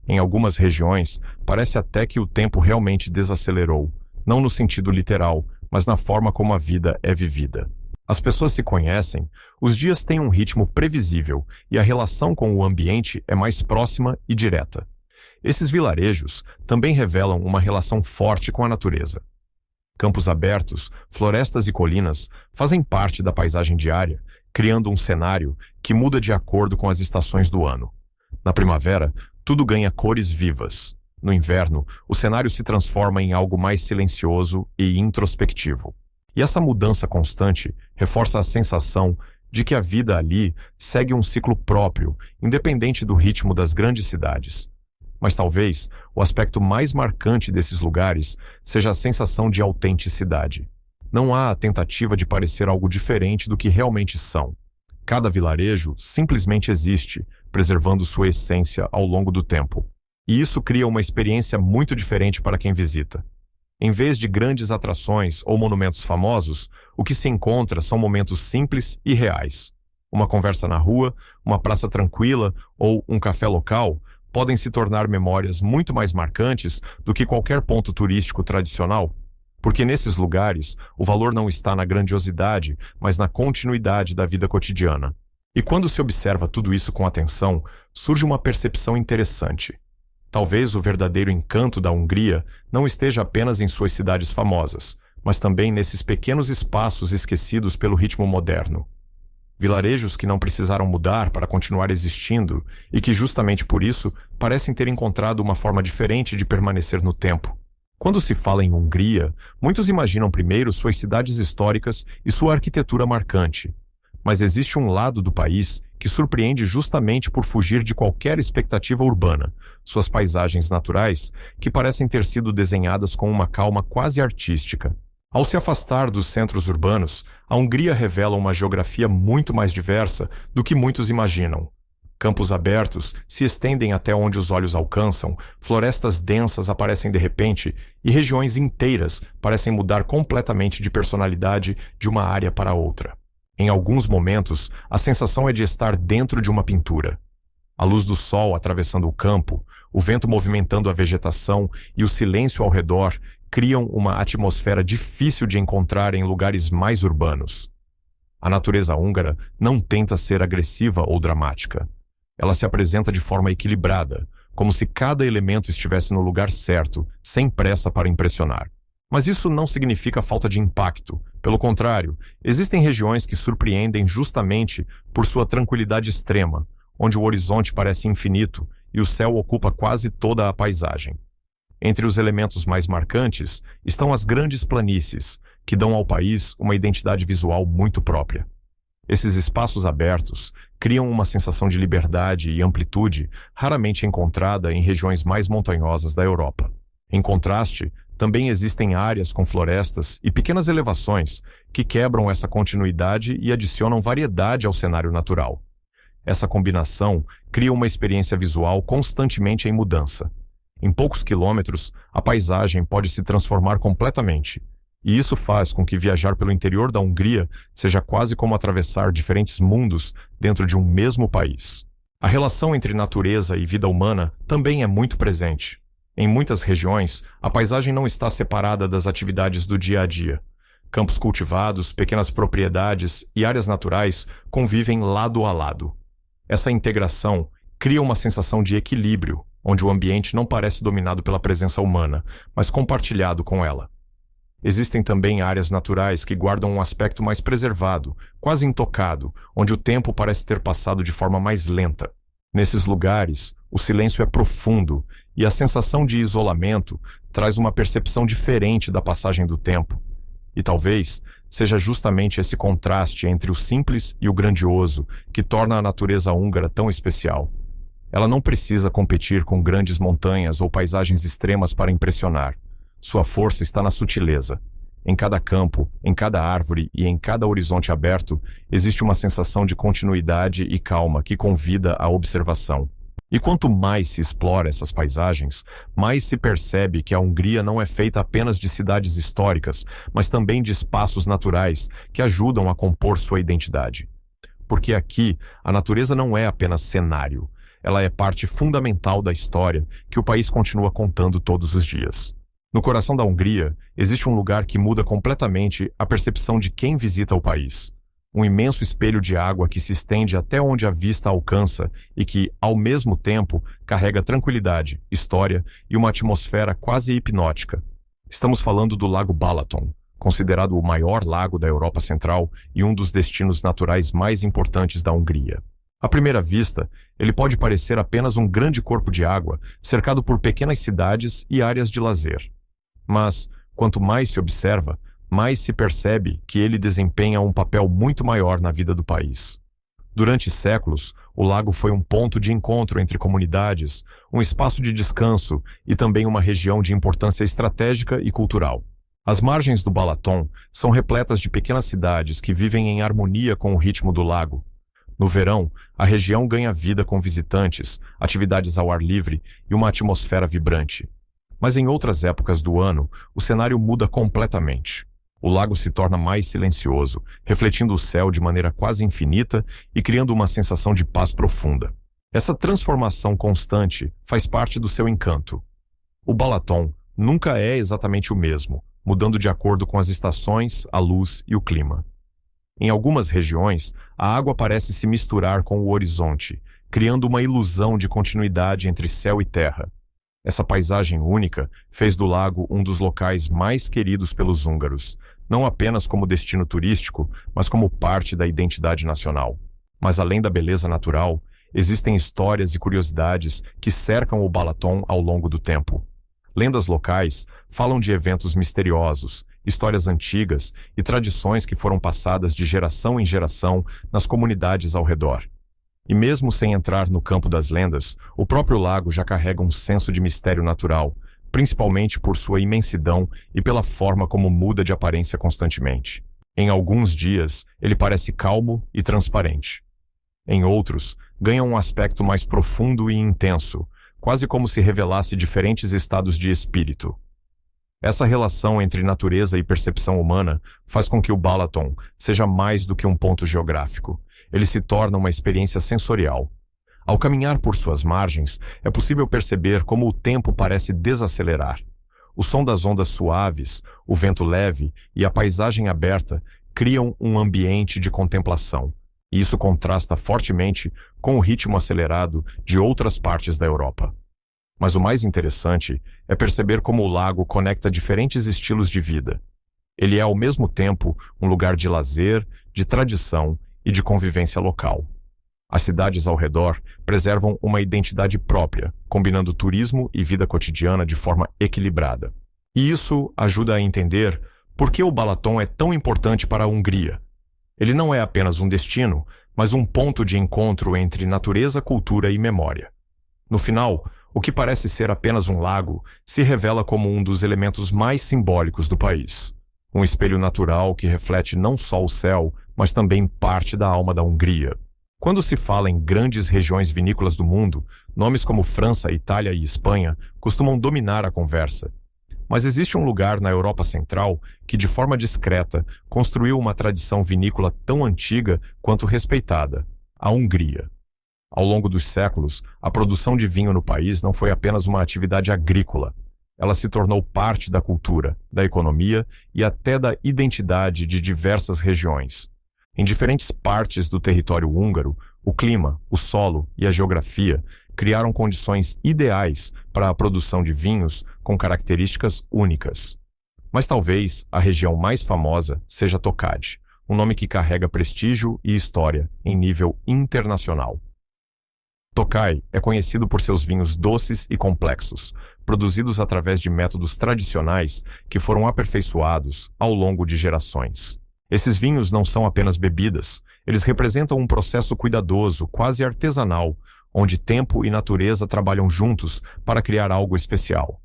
Em algumas regiões, parece até que o tempo realmente desacelerou, não no sentido literal, mas na forma como a vida é vivida. As pessoas se conhecem, os dias têm um ritmo previsível e a relação com o ambiente é mais próxima e direta. Esses vilarejos também revelam uma relação forte com a natureza. Campos abertos, florestas e colinas fazem parte da paisagem diária, criando um cenário que muda de acordo com as estações do ano. Na primavera, tudo ganha cores vivas. No inverno, o cenário se transforma em algo mais silencioso e introspectivo. E essa mudança constante reforça a sensação de que a vida ali segue um ciclo próprio, independente do ritmo das grandes cidades. Mas talvez o aspecto mais marcante desses lugares seja a sensação de autenticidade. Não há a tentativa de parecer algo diferente do que realmente são. Cada vilarejo simplesmente existe, preservando sua essência ao longo do tempo. E isso cria uma experiência muito diferente para quem visita. Em vez de grandes atrações ou monumentos famosos, o que se encontra são momentos simples e reais. Uma conversa na rua, uma praça tranquila ou um café local podem se tornar memórias muito mais marcantes do que qualquer ponto turístico tradicional, porque nesses lugares o valor não está na grandiosidade, mas na continuidade da vida cotidiana. E quando se observa tudo isso com atenção, surge uma percepção interessante. Talvez o verdadeiro encanto da Hungria não esteja apenas em suas cidades famosas, mas também nesses pequenos espaços esquecidos pelo ritmo moderno. Vilarejos que não precisaram mudar para continuar existindo e que justamente por isso parecem ter encontrado uma forma diferente de permanecer no tempo. Quando se fala em Hungria, muitos imaginam primeiro suas cidades históricas e sua arquitetura marcante. Mas existe um lado do país que surpreende justamente por fugir de qualquer expectativa urbana, suas paisagens naturais, que parecem ter sido desenhadas com uma calma quase artística. Ao se afastar dos centros urbanos, a Hungria revela uma geografia muito mais diversa do que muitos imaginam. Campos abertos se estendem até onde os olhos alcançam, florestas densas aparecem de repente e regiões inteiras parecem mudar completamente de personalidade de uma área para outra. Em alguns momentos, a sensação é de estar dentro de uma pintura. A luz do sol atravessando o campo, o vento movimentando a vegetação e o silêncio ao redor criam uma atmosfera difícil de encontrar em lugares mais urbanos. A natureza húngara não tenta ser agressiva ou dramática. Ela se apresenta de forma equilibrada, como se cada elemento estivesse no lugar certo, sem pressa para impressionar. Mas isso não significa falta de impacto. Pelo contrário, existem regiões que surpreendem justamente por sua tranquilidade extrema, onde o horizonte parece infinito e o céu ocupa quase toda a paisagem. Entre os elementos mais marcantes estão as grandes planícies, que dão ao país uma identidade visual muito própria. Esses espaços abertos criam uma sensação de liberdade e amplitude raramente encontrada em regiões mais montanhosas da Europa. Em contraste, também existem áreas com florestas e pequenas elevações que quebram essa continuidade e adicionam variedade ao cenário natural. Essa combinação cria uma experiência visual constantemente em mudança. Em poucos quilômetros, a paisagem pode se transformar completamente, e isso faz com que viajar pelo interior da Hungria seja quase como atravessar diferentes mundos dentro de um mesmo país. A relação entre natureza e vida humana também é muito presente. Em muitas regiões, a paisagem não está separada das atividades do dia a dia. Campos cultivados, pequenas propriedades e áreas naturais convivem lado a lado. Essa integração cria uma sensação de equilíbrio, onde o ambiente não parece dominado pela presença humana, mas compartilhado com ela. Existem também áreas naturais que guardam um aspecto mais preservado, quase intocado, onde o tempo parece ter passado de forma mais lenta. Nesses lugares, o silêncio é profundo e a sensação de isolamento traz uma percepção diferente da passagem do tempo. E talvez seja justamente esse contraste entre o simples e o grandioso que torna a natureza húngara tão especial. Ela não precisa competir com grandes montanhas ou paisagens extremas para impressionar. Sua força está na sutileza. Em cada campo, em cada árvore e em cada horizonte aberto, existe uma sensação de continuidade e calma que convida à observação. E quanto mais se explora essas paisagens, mais se percebe que a Hungria não é feita apenas de cidades históricas, mas também de espaços naturais que ajudam a compor sua identidade. Porque aqui, a natureza não é apenas cenário, ela é parte fundamental da história que o país continua contando todos os dias. No coração da Hungria, existe um lugar que muda completamente a percepção de quem visita o país. Um imenso espelho de água que se estende até onde a vista alcança e que, ao mesmo tempo, carrega tranquilidade, história e uma atmosfera quase hipnótica. Estamos falando do Lago Balaton, considerado o maior lago da Europa Central e um dos destinos naturais mais importantes da Hungria. À primeira vista, ele pode parecer apenas um grande corpo de água, cercado por pequenas cidades e áreas de lazer. Mas, quanto mais se observa, mais se percebe que ele desempenha um papel muito maior na vida do país. Durante séculos, o lago foi um ponto de encontro entre comunidades, um espaço de descanso e também uma região de importância estratégica e cultural. As margens do Balaton são repletas de pequenas cidades que vivem em harmonia com o ritmo do lago. No verão, a região ganha vida com visitantes, atividades ao ar livre e uma atmosfera vibrante. Mas em outras épocas do ano, o cenário muda completamente. O lago se torna mais silencioso, refletindo o céu de maneira quase infinita e criando uma sensação de paz profunda. Essa transformação constante faz parte do seu encanto. O Balaton nunca é exatamente o mesmo, mudando de acordo com as estações, a luz e o clima. Em algumas regiões, a água parece se misturar com o horizonte, criando uma ilusão de continuidade entre céu e terra. Essa paisagem única fez do lago um dos locais mais queridos pelos húngaros, não apenas como destino turístico, mas como parte da identidade nacional. Mas além da beleza natural, existem histórias e curiosidades que cercam o Balaton ao longo do tempo. Lendas locais falam de eventos misteriosos, histórias antigas e tradições que foram passadas de geração em geração nas comunidades ao redor. E mesmo sem entrar no campo das lendas, o próprio lago já carrega um senso de mistério natural, principalmente por sua imensidão e pela forma como muda de aparência constantemente. Em alguns dias, ele parece calmo e transparente. Em outros, ganha um aspecto mais profundo e intenso, quase como se revelasse diferentes estados de espírito. Essa relação entre natureza e percepção humana faz com que o Balaton seja mais do que um ponto geográfico. Ele se torna uma experiência sensorial. Ao caminhar por suas margens, é possível perceber como o tempo parece desacelerar. O som das ondas suaves, o vento leve e a paisagem aberta criam um ambiente de contemplação. E isso contrasta fortemente com o ritmo acelerado de outras partes da Europa. Mas o mais interessante é perceber como o lago conecta diferentes estilos de vida. Ele é ao mesmo tempo um lugar de lazer, de tradição e de convivência local. As cidades ao redor preservam uma identidade própria, combinando turismo e vida cotidiana de forma equilibrada. E isso ajuda a entender por que o Balaton é tão importante para a Hungria. Ele não é apenas um destino, mas um ponto de encontro entre natureza, cultura e memória. No final, o que parece ser apenas um lago se revela como um dos elementos mais simbólicos do país. Um espelho natural que reflete não só o céu, mas também parte da alma da Hungria. Quando se fala em grandes regiões vinícolas do mundo, nomes como França, Itália e Espanha costumam dominar a conversa. Mas existe um lugar na Europa Central que, de forma discreta, construiu uma tradição vinícola tão antiga quanto respeitada: a Hungria. Ao longo dos séculos, a produção de vinho no país não foi apenas uma atividade agrícola. Ela se tornou parte da cultura, da economia e até da identidade de diversas regiões. Em diferentes partes do território húngaro, o clima, o solo e a geografia criaram condições ideais para a produção de vinhos com características únicas. Mas talvez a região mais famosa seja Tokaj, um nome que carrega prestígio e história em nível internacional. Tokaj é conhecido por seus vinhos doces e complexos, produzidos através de métodos tradicionais que foram aperfeiçoados ao longo de gerações. Esses vinhos não são apenas bebidas, eles representam um processo cuidadoso, quase artesanal, onde tempo e natureza trabalham juntos para criar algo especial.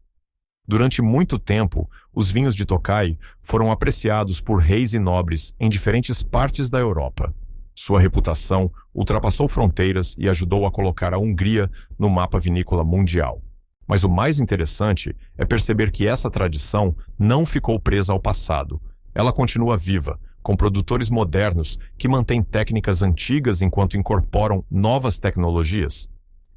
Durante muito tempo, os vinhos de Tokaj foram apreciados por reis e nobres em diferentes partes da Europa. Sua reputação ultrapassou fronteiras e ajudou a colocar a Hungria no mapa vinícola mundial. Mas o mais interessante é perceber que essa tradição não ficou presa ao passado. Ela continua viva, com produtores modernos que mantêm técnicas antigas enquanto incorporam novas tecnologias.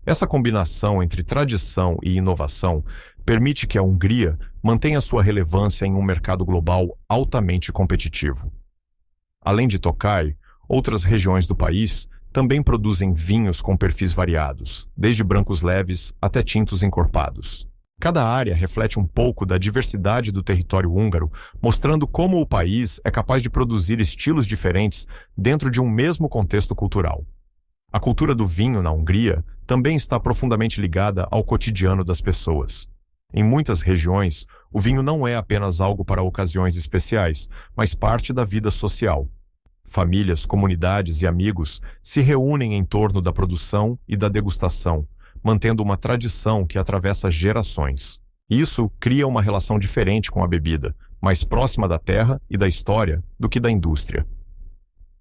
Essa combinação entre tradição e inovação permite que a Hungria mantenha sua relevância em um mercado global altamente competitivo. Além de Tokaj, outras regiões do país também produzem vinhos com perfis variados, desde brancos leves até tintos encorpados. Cada área reflete um pouco da diversidade do território húngaro, mostrando como o país é capaz de produzir estilos diferentes dentro de um mesmo contexto cultural. A cultura do vinho na Hungria também está profundamente ligada ao cotidiano das pessoas. Em muitas regiões, o vinho não é apenas algo para ocasiões especiais, mas parte da vida social. Famílias, comunidades e amigos se reúnem em torno da produção e da degustação, mantendo uma tradição que atravessa gerações. Isso cria uma relação diferente com a bebida, mais próxima da terra e da história do que da indústria.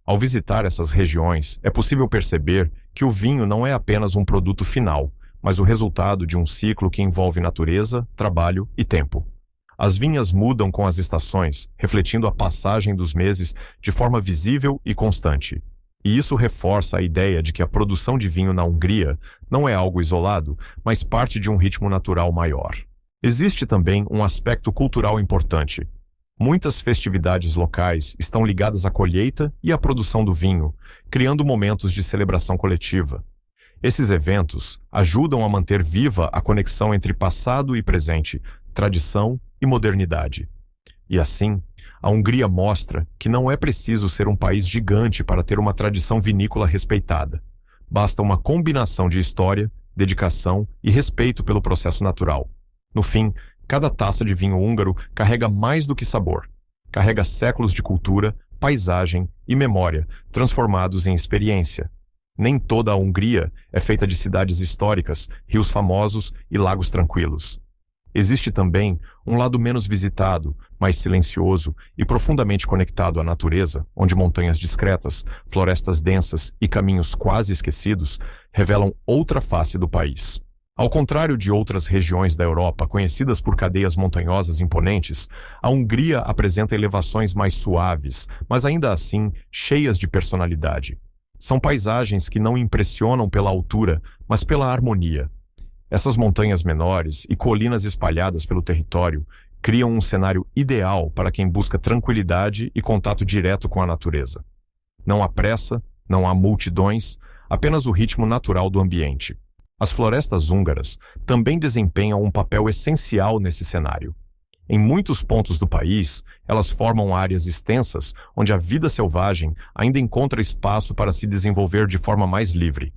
Ao visitar essas regiões, é possível perceber que o vinho não é apenas um produto final, mas o resultado de um ciclo que envolve natureza, trabalho e tempo. As vinhas mudam com as estações, refletindo a passagem dos meses de forma visível e constante. E isso reforça a ideia de que a produção de vinho na Hungria não é algo isolado, mas parte de um ritmo natural maior. Existe também um aspecto cultural importante. Muitas festividades locais estão ligadas à colheita e à produção do vinho, criando momentos de celebração coletiva. Esses eventos ajudam a manter viva a conexão entre passado e presente, tradição e modernidade. E assim, a Hungria mostra que não é preciso ser um país gigante para ter uma tradição vinícola respeitada. Basta uma combinação de história, dedicação e respeito pelo processo natural. No fim, cada taça de vinho húngaro carrega mais do que sabor. Carrega séculos de cultura, paisagem e memória, transformados em experiência. Nem toda a Hungria é feita de cidades históricas, rios famosos e lagos tranquilos. Existe também um lado menos visitado, mais silencioso e profundamente conectado à natureza, onde montanhas discretas, florestas densas e caminhos quase esquecidos revelam outra face do país. Ao contrário de outras regiões da Europa conhecidas por cadeias montanhosas imponentes, a Hungria apresenta elevações mais suaves, mas ainda assim cheias de personalidade. São paisagens que não impressionam pela altura, mas pela harmonia. Essas montanhas menores e colinas espalhadas pelo território criam um cenário ideal para quem busca tranquilidade e contato direto com a natureza. Não há pressa, não há multidões, apenas o ritmo natural do ambiente. As florestas húngaras também desempenham um papel essencial nesse cenário. Em muitos pontos do país, elas formam áreas extensas onde a vida selvagem ainda encontra espaço para se desenvolver de forma mais livre.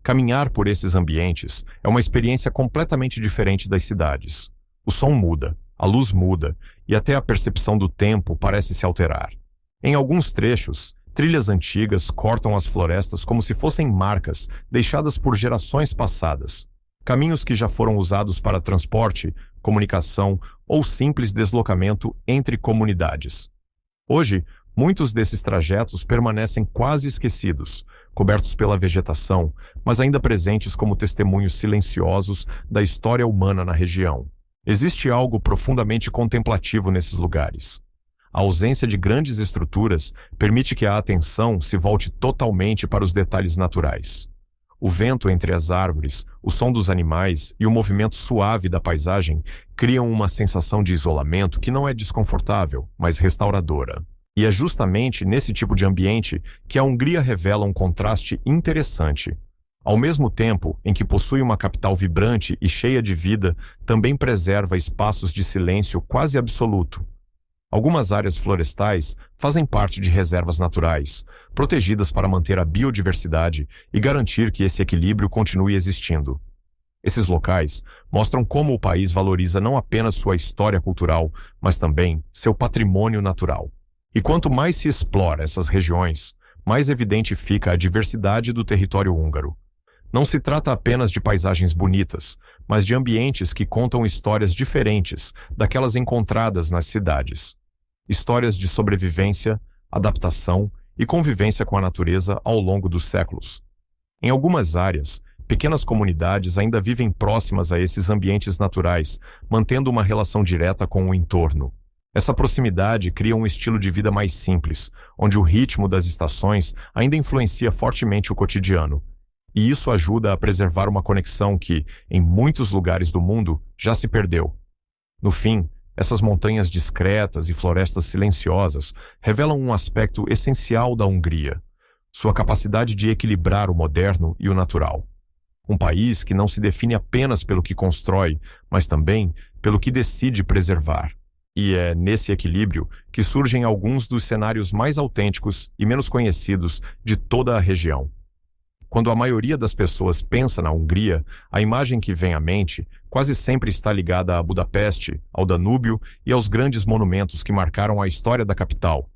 Caminhar por esses ambientes é uma experiência completamente diferente das cidades. O som muda, a luz muda e até a percepção do tempo parece se alterar. Em alguns trechos, trilhas antigas cortam as florestas como se fossem marcas deixadas por gerações passadas. Caminhos que já foram usados para transporte, comunicação ou simples deslocamento entre comunidades. Hoje, muitos desses trajetos permanecem quase esquecidos, cobertos pela vegetação, mas ainda presentes como testemunhos silenciosos da história humana na região. Existe algo profundamente contemplativo nesses lugares. A ausência de grandes estruturas permite que a atenção se volte totalmente para os detalhes naturais. O vento entre as árvores, o som dos animais e o movimento suave da paisagem criam uma sensação de isolamento que não é desconfortável, mas restauradora. E é justamente nesse tipo de ambiente que a Hungria revela um contraste interessante. Ao mesmo tempo em que possui uma capital vibrante e cheia de vida, também preserva espaços de silêncio quase absoluto. Algumas áreas florestais fazem parte de reservas naturais, protegidas para manter a biodiversidade e garantir que esse equilíbrio continue existindo. Esses locais mostram como o país valoriza não apenas sua história cultural, mas também seu patrimônio natural. E quanto mais se explora essas regiões, mais evidente fica a diversidade do território húngaro. Não se trata apenas de paisagens bonitas, mas de ambientes que contam histórias diferentes daquelas encontradas nas cidades. Histórias de sobrevivência, adaptação e convivência com a natureza ao longo dos séculos. Em algumas áreas, pequenas comunidades ainda vivem próximas a esses ambientes naturais, mantendo uma relação direta com o entorno. Essa proximidade cria um estilo de vida mais simples, onde o ritmo das estações ainda influencia fortemente o cotidiano. E isso ajuda a preservar uma conexão que, em muitos lugares do mundo, já se perdeu. No fim, essas montanhas discretas e florestas silenciosas revelam um aspecto essencial da Hungria: sua capacidade de equilibrar o moderno e o natural. Um país que não se define apenas pelo que constrói, mas também pelo que decide preservar. E é nesse equilíbrio que surgem alguns dos cenários mais autênticos e menos conhecidos de toda a região. Quando a maioria das pessoas pensa na Hungria, a imagem que vem à mente quase sempre está ligada a Budapeste, ao Danúbio e aos grandes monumentos que marcaram a história da capital.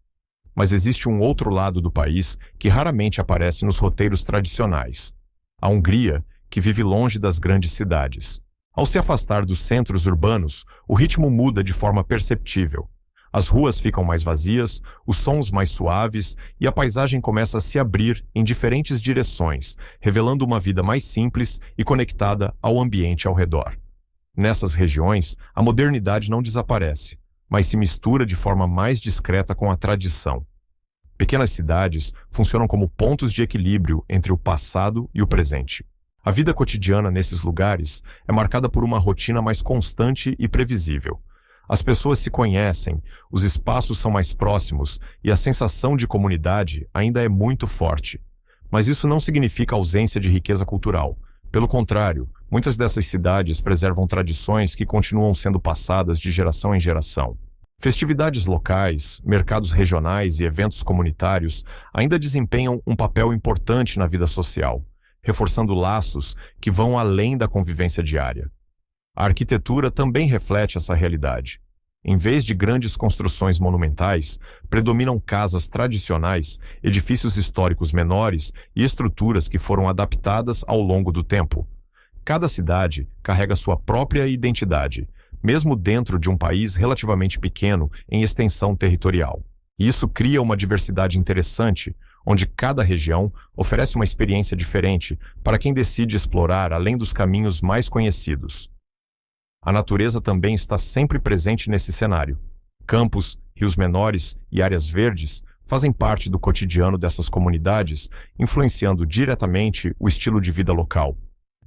Mas existe um outro lado do país que raramente aparece nos roteiros tradicionais: a Hungria, que vive longe das grandes cidades. Ao se afastar dos centros urbanos, o ritmo muda de forma perceptível. As ruas ficam mais vazias, os sons mais suaves e a paisagem começa a se abrir em diferentes direções, revelando uma vida mais simples e conectada ao ambiente ao redor. Nessas regiões, a modernidade não desaparece, mas se mistura de forma mais discreta com a tradição. Pequenas cidades funcionam como pontos de equilíbrio entre o passado e o presente. A vida cotidiana nesses lugares é marcada por uma rotina mais constante e previsível. As pessoas se conhecem, os espaços são mais próximos e a sensação de comunidade ainda é muito forte. Mas isso não significa ausência de riqueza cultural. Pelo contrário, muitas dessas cidades preservam tradições que continuam sendo passadas de geração em geração. Festividades locais, mercados regionais e eventos comunitários ainda desempenham um papel importante na vida social, reforçando laços que vão além da convivência diária. A arquitetura também reflete essa realidade. Em vez de grandes construções monumentais, predominam casas tradicionais, edifícios históricos menores e estruturas que foram adaptadas ao longo do tempo. Cada cidade carrega sua própria identidade, mesmo dentro de um país relativamente pequeno em extensão territorial. Isso cria uma diversidade interessante, onde cada região oferece uma experiência diferente para quem decide explorar além dos caminhos mais conhecidos. A natureza também está sempre presente nesse cenário. Campos, rios menores e áreas verdes fazem parte do cotidiano dessas comunidades, influenciando diretamente o estilo de vida local.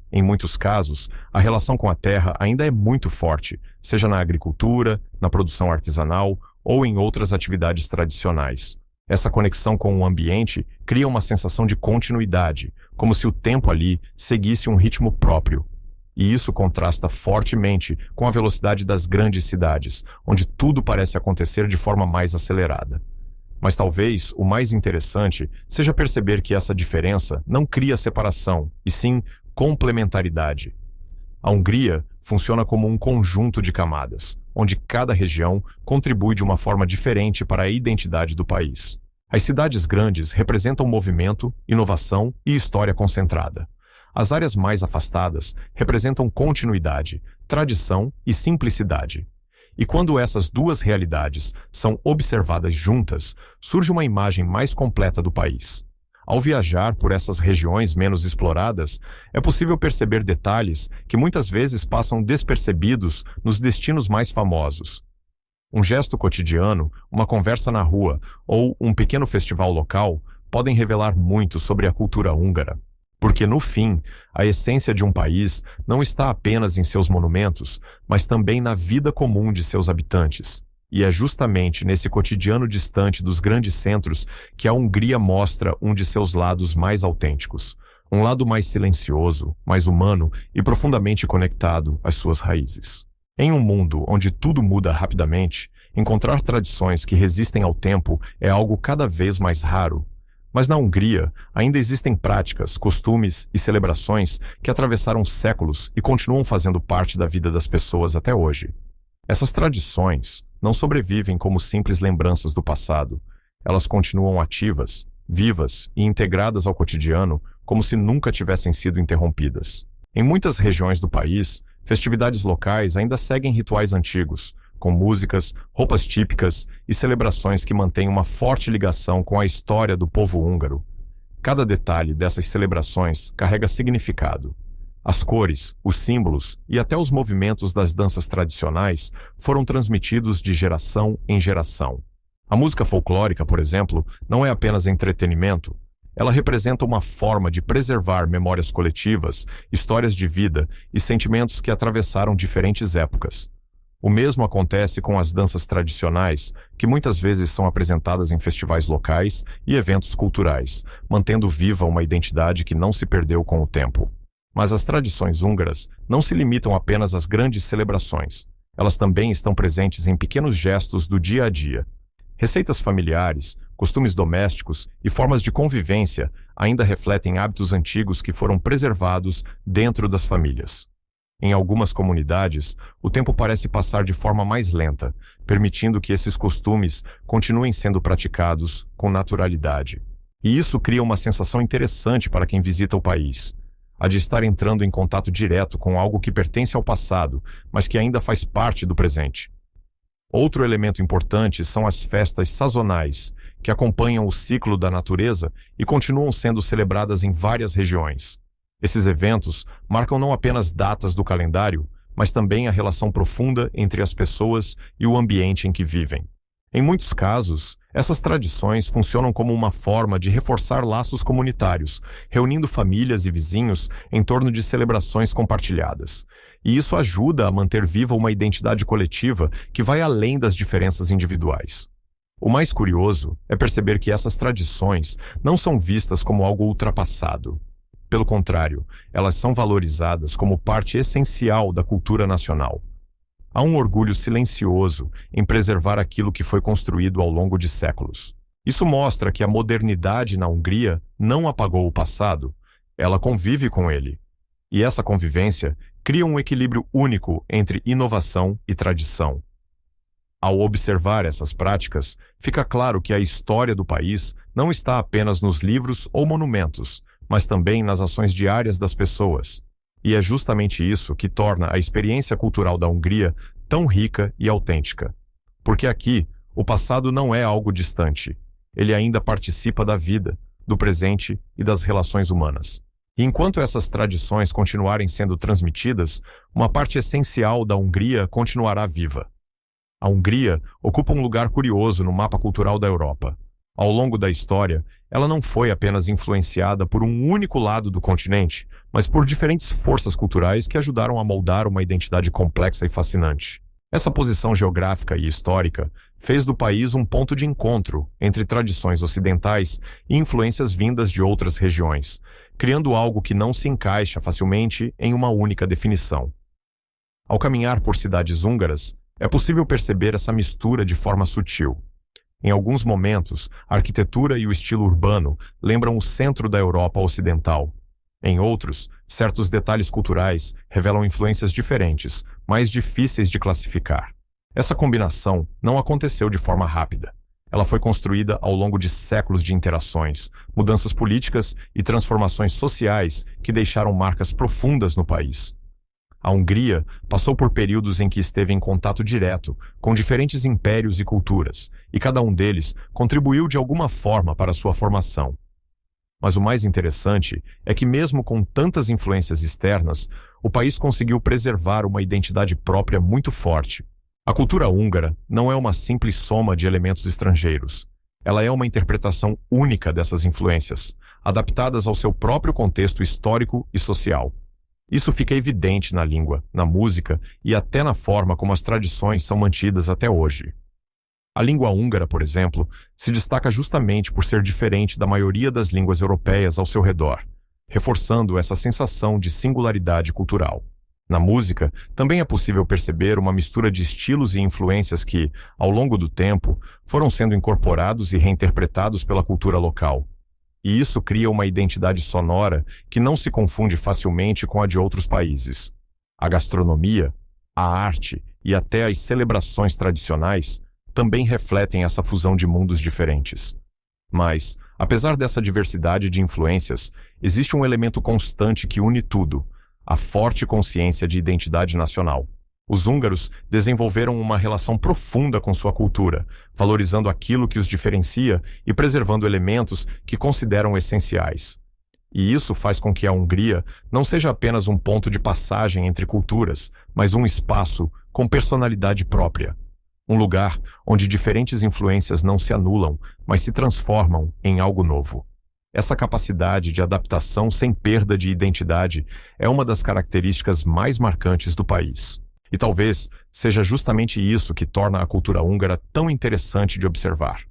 Em muitos casos, a relação com a terra ainda é muito forte, seja na agricultura, na produção artesanal ou em outras atividades tradicionais. Essa conexão com o ambiente cria uma sensação de continuidade, como se o tempo ali seguisse um ritmo próprio. E isso contrasta fortemente com a velocidade das grandes cidades, onde tudo parece acontecer de forma mais acelerada. Mas talvez o mais interessante seja perceber que essa diferença não cria separação, e sim complementaridade. A Hungria funciona como um conjunto de camadas, onde cada região contribui de uma forma diferente para a identidade do país. As cidades grandes representam movimento, inovação e história concentrada. As áreas mais afastadas representam continuidade, tradição e simplicidade. E quando essas duas realidades são observadas juntas, surge uma imagem mais completa do país. Ao viajar por essas regiões menos exploradas, é possível perceber detalhes que muitas vezes passam despercebidos nos destinos mais famosos. Um gesto cotidiano, uma conversa na rua ou um pequeno festival local podem revelar muito sobre a cultura húngara. Porque, no fim, a essência de um país não está apenas em seus monumentos, mas também na vida comum de seus habitantes. E é justamente nesse cotidiano distante dos grandes centros que a Hungria mostra um de seus lados mais autênticos. Um lado mais silencioso, mais humano e profundamente conectado às suas raízes. Em um mundo onde tudo muda rapidamente, encontrar tradições que resistem ao tempo é algo cada vez mais raro. Mas na Hungria, ainda existem práticas, costumes e celebrações que atravessaram séculos e continuam fazendo parte da vida das pessoas até hoje. Essas tradições não sobrevivem como simples lembranças do passado. Elas continuam ativas, vivas e integradas ao cotidiano como se nunca tivessem sido interrompidas. Em muitas regiões do país, festividades locais ainda seguem rituais antigos, com músicas, roupas típicas e celebrações que mantêm uma forte ligação com a história do povo húngaro. Cada detalhe dessas celebrações carrega significado. As cores, os símbolos e até os movimentos das danças tradicionais foram transmitidos de geração em geração. A música folclórica, por exemplo, não é apenas entretenimento. Ela representa uma forma de preservar memórias coletivas, histórias de vida e sentimentos que atravessaram diferentes épocas. O mesmo acontece com as danças tradicionais, que muitas vezes são apresentadas em festivais locais e eventos culturais, mantendo viva uma identidade que não se perdeu com o tempo. Mas as tradições húngaras não se limitam apenas às grandes celebrações. Elas também estão presentes em pequenos gestos do dia a dia. Receitas familiares, costumes domésticos e formas de convivência ainda refletem hábitos antigos que foram preservados dentro das famílias. Em algumas comunidades, o tempo parece passar de forma mais lenta, permitindo que esses costumes continuem sendo praticados com naturalidade. E isso cria uma sensação interessante para quem visita o país, a de estar entrando em contato direto com algo que pertence ao passado, mas que ainda faz parte do presente. Outro elemento importante são as festas sazonais, que acompanham o ciclo da natureza e continuam sendo celebradas em várias regiões. Esses eventos marcam não apenas datas do calendário, mas também a relação profunda entre as pessoas e o ambiente em que vivem. Em muitos casos, essas tradições funcionam como uma forma de reforçar laços comunitários, reunindo famílias e vizinhos em torno de celebrações compartilhadas. E isso ajuda a manter viva uma identidade coletiva que vai além das diferenças individuais. O mais curioso é perceber que essas tradições não são vistas como algo ultrapassado. Pelo contrário, elas são valorizadas como parte essencial da cultura nacional. Há um orgulho silencioso em preservar aquilo que foi construído ao longo de séculos. Isso mostra que a modernidade na Hungria não apagou o passado, ela convive com ele. E essa convivência cria um equilíbrio único entre inovação e tradição. Ao observar essas práticas, fica claro que a história do país não está apenas nos livros ou monumentos, mas também nas ações diárias das pessoas. E é justamente isso que torna a experiência cultural da Hungria tão rica e autêntica. Porque aqui, o passado não é algo distante. Ele ainda participa da vida, do presente e das relações humanas. E enquanto essas tradições continuarem sendo transmitidas, uma parte essencial da Hungria continuará viva. A Hungria ocupa um lugar curioso no mapa cultural da Europa. Ao longo da história, ela não foi apenas influenciada por um único lado do continente, mas por diferentes forças culturais que ajudaram a moldar uma identidade complexa e fascinante. Essa posição geográfica e histórica fez do país um ponto de encontro entre tradições ocidentais e influências vindas de outras regiões, criando algo que não se encaixa facilmente em uma única definição. Ao caminhar por cidades húngaras, é possível perceber essa mistura de forma sutil. Em alguns momentos, a arquitetura e o estilo urbano lembram o centro da Europa Ocidental. Em outros, certos detalhes culturais revelam influências diferentes, mais difíceis de classificar. Essa combinação não aconteceu de forma rápida. Ela foi construída ao longo de séculos de interações, mudanças políticas e transformações sociais que deixaram marcas profundas no país. A Hungria passou por períodos em que esteve em contato direto com diferentes impérios e culturas, e cada um deles contribuiu de alguma forma para sua formação. Mas o mais interessante é que, mesmo com tantas influências externas, o país conseguiu preservar uma identidade própria muito forte. A cultura húngara não é uma simples soma de elementos estrangeiros. Ela é uma interpretação única dessas influências, adaptadas ao seu próprio contexto histórico e social. Isso fica evidente na língua, na música e até na forma como as tradições são mantidas até hoje. A língua húngara, por exemplo, se destaca justamente por ser diferente da maioria das línguas europeias ao seu redor, reforçando essa sensação de singularidade cultural. Na música, também é possível perceber uma mistura de estilos e influências que, ao longo do tempo, foram sendo incorporados e reinterpretados pela cultura local. E isso cria uma identidade sonora que não se confunde facilmente com a de outros países. A gastronomia, a arte e até as celebrações tradicionais também refletem essa fusão de mundos diferentes. Mas, Apesar dessa diversidade de influências, existe um elemento constante que une tudo: a forte consciência de identidade nacional. Os húngaros desenvolveram uma relação profunda com sua cultura, valorizando aquilo que os diferencia e preservando elementos que consideram essenciais. E isso faz com que a Hungria não seja apenas um ponto de passagem entre culturas, mas um espaço com personalidade própria. Um lugar onde diferentes influências não se anulam, mas se transformam em algo novo. Essa capacidade de adaptação sem perda de identidade é uma das características mais marcantes do país. E talvez seja justamente isso que torna a cultura húngara tão interessante de observar.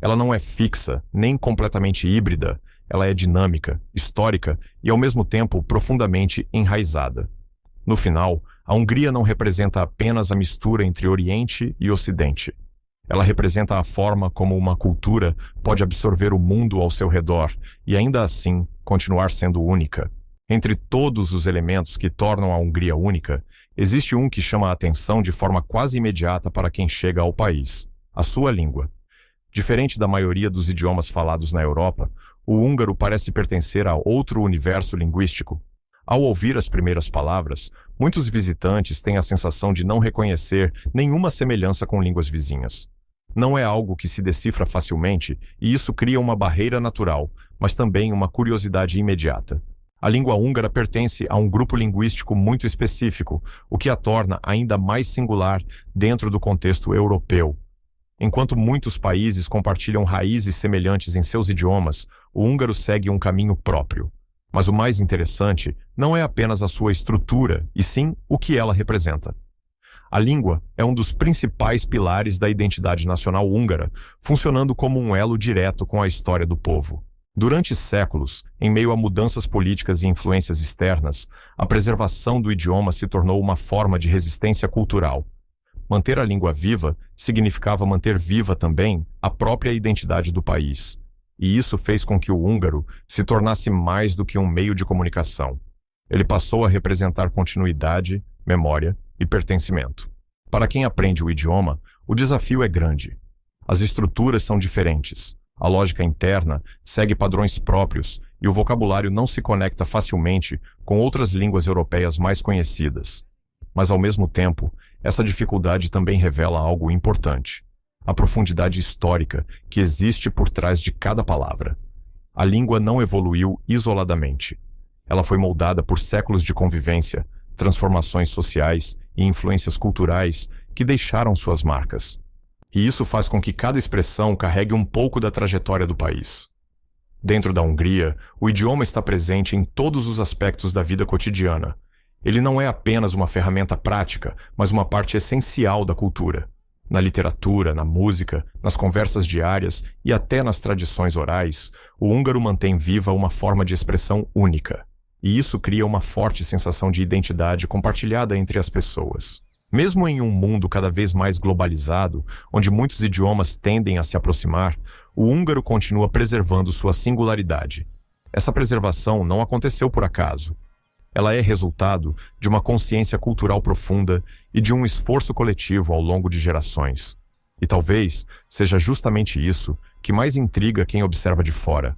Ela não é fixa, nem completamente híbrida, ela é dinâmica, histórica e, ao mesmo tempo, profundamente enraizada. No final, a Hungria não representa apenas a mistura entre Oriente e Ocidente. Ela representa a forma como uma cultura pode absorver o mundo ao seu redor e, ainda assim, continuar sendo única. Entre todos os elementos que tornam a Hungria única, existe um que chama a atenção de forma quase imediata para quem chega ao país: a sua língua. Diferente da maioria dos idiomas falados na Europa, o húngaro parece pertencer a outro universo linguístico. Ao ouvir as primeiras palavras, muitos visitantes têm a sensação de não reconhecer nenhuma semelhança com línguas vizinhas. Não é algo que se decifra facilmente e isso cria uma barreira natural, mas também uma curiosidade imediata. A língua húngara pertence a um grupo linguístico muito específico, o que a torna ainda mais singular dentro do contexto europeu. Enquanto muitos países compartilham raízes semelhantes em seus idiomas, o húngaro segue um caminho próprio. Mas o mais interessante não é apenas a sua estrutura, e sim o que ela representa. A língua é um dos principais pilares da identidade nacional húngara, funcionando como um elo direto com a história do povo. Durante séculos, em meio a mudanças políticas e influências externas, a preservação do idioma se tornou uma forma de resistência cultural. Manter a língua viva significava manter viva também a própria identidade do país. E isso fez com que o húngaro se tornasse mais do que um meio de comunicação. Ele passou a representar continuidade, memória e pertencimento. Para quem aprende o idioma, o desafio é grande. As estruturas são diferentes. A lógica interna segue padrões próprios e o vocabulário não se conecta facilmente com outras línguas europeias mais conhecidas. Mas, ao mesmo tempo, essa dificuldade também revela algo importante: a profundidade histórica que existe por trás de cada palavra. A língua não evoluiu isoladamente. Ela foi moldada por séculos de convivência, transformações sociais e influências culturais que deixaram suas marcas. E isso faz com que cada expressão carregue um pouco da trajetória do país. Dentro da Hungria, o idioma está presente em todos os aspectos da vida cotidiana. Ele não é apenas uma ferramenta prática, mas uma parte essencial da cultura. Na literatura, na música, nas conversas diárias e até nas tradições orais, o húngaro mantém viva uma forma de expressão única. E isso cria uma forte sensação de identidade compartilhada entre as pessoas. Mesmo em um mundo cada vez mais globalizado, onde muitos idiomas tendem a se aproximar, o húngaro continua preservando sua singularidade. Essa preservação não aconteceu por acaso. Ela é resultado de uma consciência cultural profunda e de um esforço coletivo ao longo de gerações. E talvez seja justamente isso que mais intriga quem observa de fora.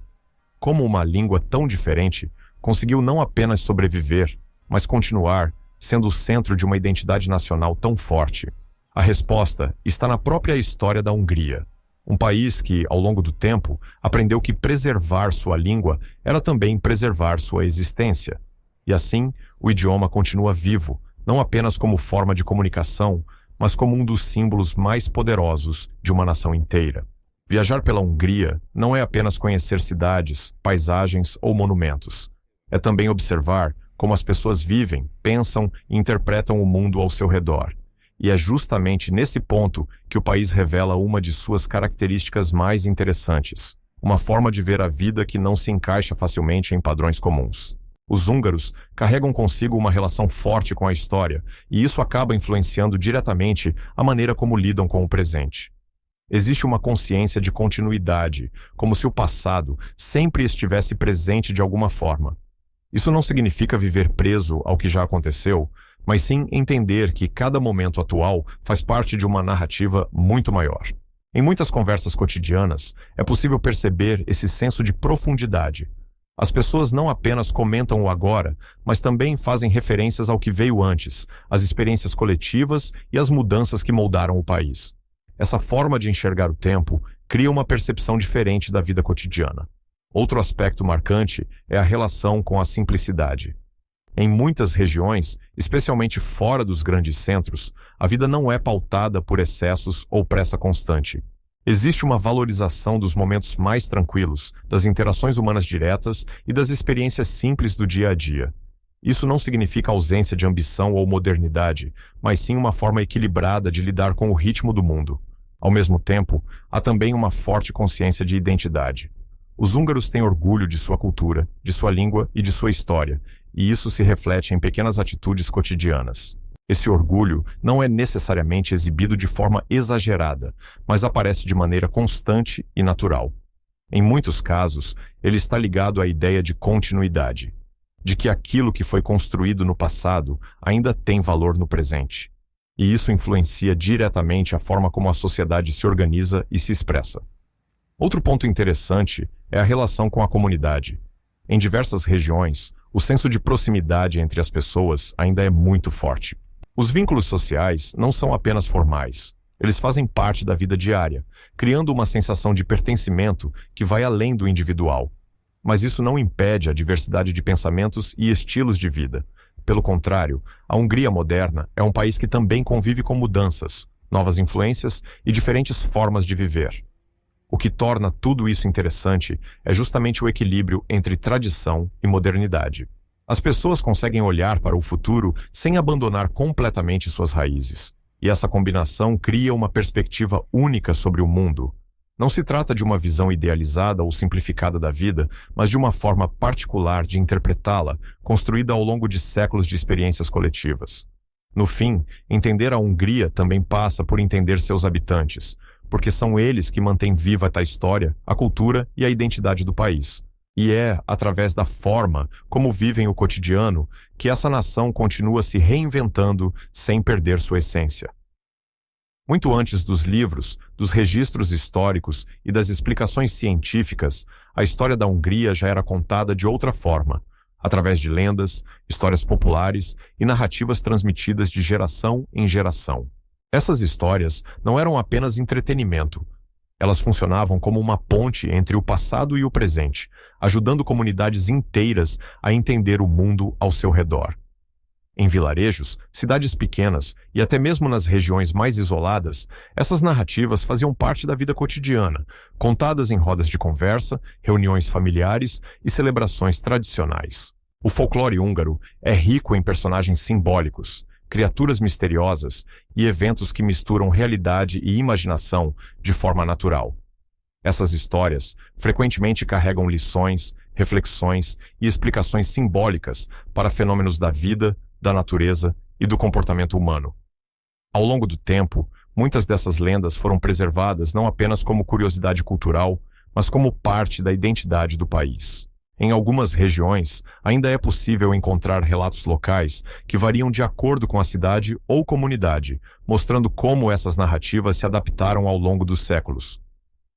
Como uma língua tão diferente conseguiu não apenas sobreviver, mas continuar sendo o centro de uma identidade nacional tão forte? A resposta está na própria história da Hungria. Um país que, ao longo do tempo, aprendeu que preservar sua língua era também preservar sua existência. E assim, o idioma continua vivo, não apenas como forma de comunicação, mas como um dos símbolos mais poderosos de uma nação inteira. Viajar pela Hungria não é apenas conhecer cidades, paisagens ou monumentos. É também observar como as pessoas vivem, pensam e interpretam o mundo ao seu redor. E é justamente nesse ponto que o país revela uma de suas características mais interessantes: uma forma de ver a vida que não se encaixa facilmente em padrões comuns. Os húngaros carregam consigo uma relação forte com a história, e isso acaba influenciando diretamente a maneira como lidam com o presente. Existe uma consciência de continuidade, como se o passado sempre estivesse presente de alguma forma. Isso não significa viver preso ao que já aconteceu, mas sim entender que cada momento atual faz parte de uma narrativa muito maior. Em muitas conversas cotidianas, é possível perceber esse senso de profundidade. As pessoas não apenas comentam o agora, mas também fazem referências ao que veio antes, às experiências coletivas e às mudanças que moldaram o país. Essa forma de enxergar o tempo cria uma percepção diferente da vida cotidiana. Outro aspecto marcante é a relação com a simplicidade. Em muitas regiões, especialmente fora dos grandes centros, a vida não é pautada por excessos ou pressa constante. Existe uma valorização dos momentos mais tranquilos, das interações humanas diretas e das experiências simples do dia a dia. Isso não significa ausência de ambição ou modernidade, mas sim uma forma equilibrada de lidar com o ritmo do mundo. Ao mesmo tempo, há também uma forte consciência de identidade. Os húngaros têm orgulho de sua cultura, de sua língua e de sua história, e isso se reflete em pequenas atitudes cotidianas. Esse orgulho não é necessariamente exibido de forma exagerada, mas aparece de maneira constante e natural. Em muitos casos, ele está ligado à ideia de continuidade, de que aquilo que foi construído no passado ainda tem valor no presente. E isso influencia diretamente a forma como a sociedade se organiza e se expressa. Outro ponto interessante é a relação com a comunidade. Em diversas regiões, o senso de proximidade entre as pessoas ainda é muito forte. Os vínculos sociais não são apenas formais. Eles fazem parte da vida diária, criando uma sensação de pertencimento que vai além do individual. Mas isso não impede a diversidade de pensamentos e estilos de vida. Pelo contrário, a Hungria moderna é um país que também convive com mudanças, novas influências e diferentes formas de viver. O que torna tudo isso interessante é justamente o equilíbrio entre tradição e modernidade. As pessoas conseguem olhar para o futuro sem abandonar completamente suas raízes. E essa combinação cria uma perspectiva única sobre o mundo. Não se trata de uma visão idealizada ou simplificada da vida, mas de uma forma particular de interpretá-la, construída ao longo de séculos de experiências coletivas. No fim, entender a Hungria também passa por entender seus habitantes, porque são eles que mantêm viva a história, a cultura e a identidade do país. E é através da forma como vivem o cotidiano que essa nação continua se reinventando sem perder sua essência. Muito antes dos livros, dos registros históricos e das explicações científicas, a história da Hungria já era contada de outra forma, através de lendas, histórias populares e narrativas transmitidas de geração em geração. Essas histórias não eram apenas entretenimento. Elas funcionavam como uma ponte entre o passado e o presente, ajudando comunidades inteiras a entender o mundo ao seu redor. Em vilarejos, cidades pequenas e até mesmo nas regiões mais isoladas, essas narrativas faziam parte da vida cotidiana, contadas em rodas de conversa, reuniões familiares e celebrações tradicionais. O folclore húngaro é rico em personagens simbólicos, criaturas misteriosas e eventos que misturam realidade e imaginação de forma natural. Essas histórias frequentemente carregam lições, reflexões e explicações simbólicas para fenômenos da vida, da natureza e do comportamento humano. Ao longo do tempo, muitas dessas lendas foram preservadas não apenas como curiosidade cultural, mas como parte da identidade do país. Em algumas regiões, ainda é possível encontrar relatos locais que variam de acordo com a cidade ou comunidade, mostrando como essas narrativas se adaptaram ao longo dos séculos.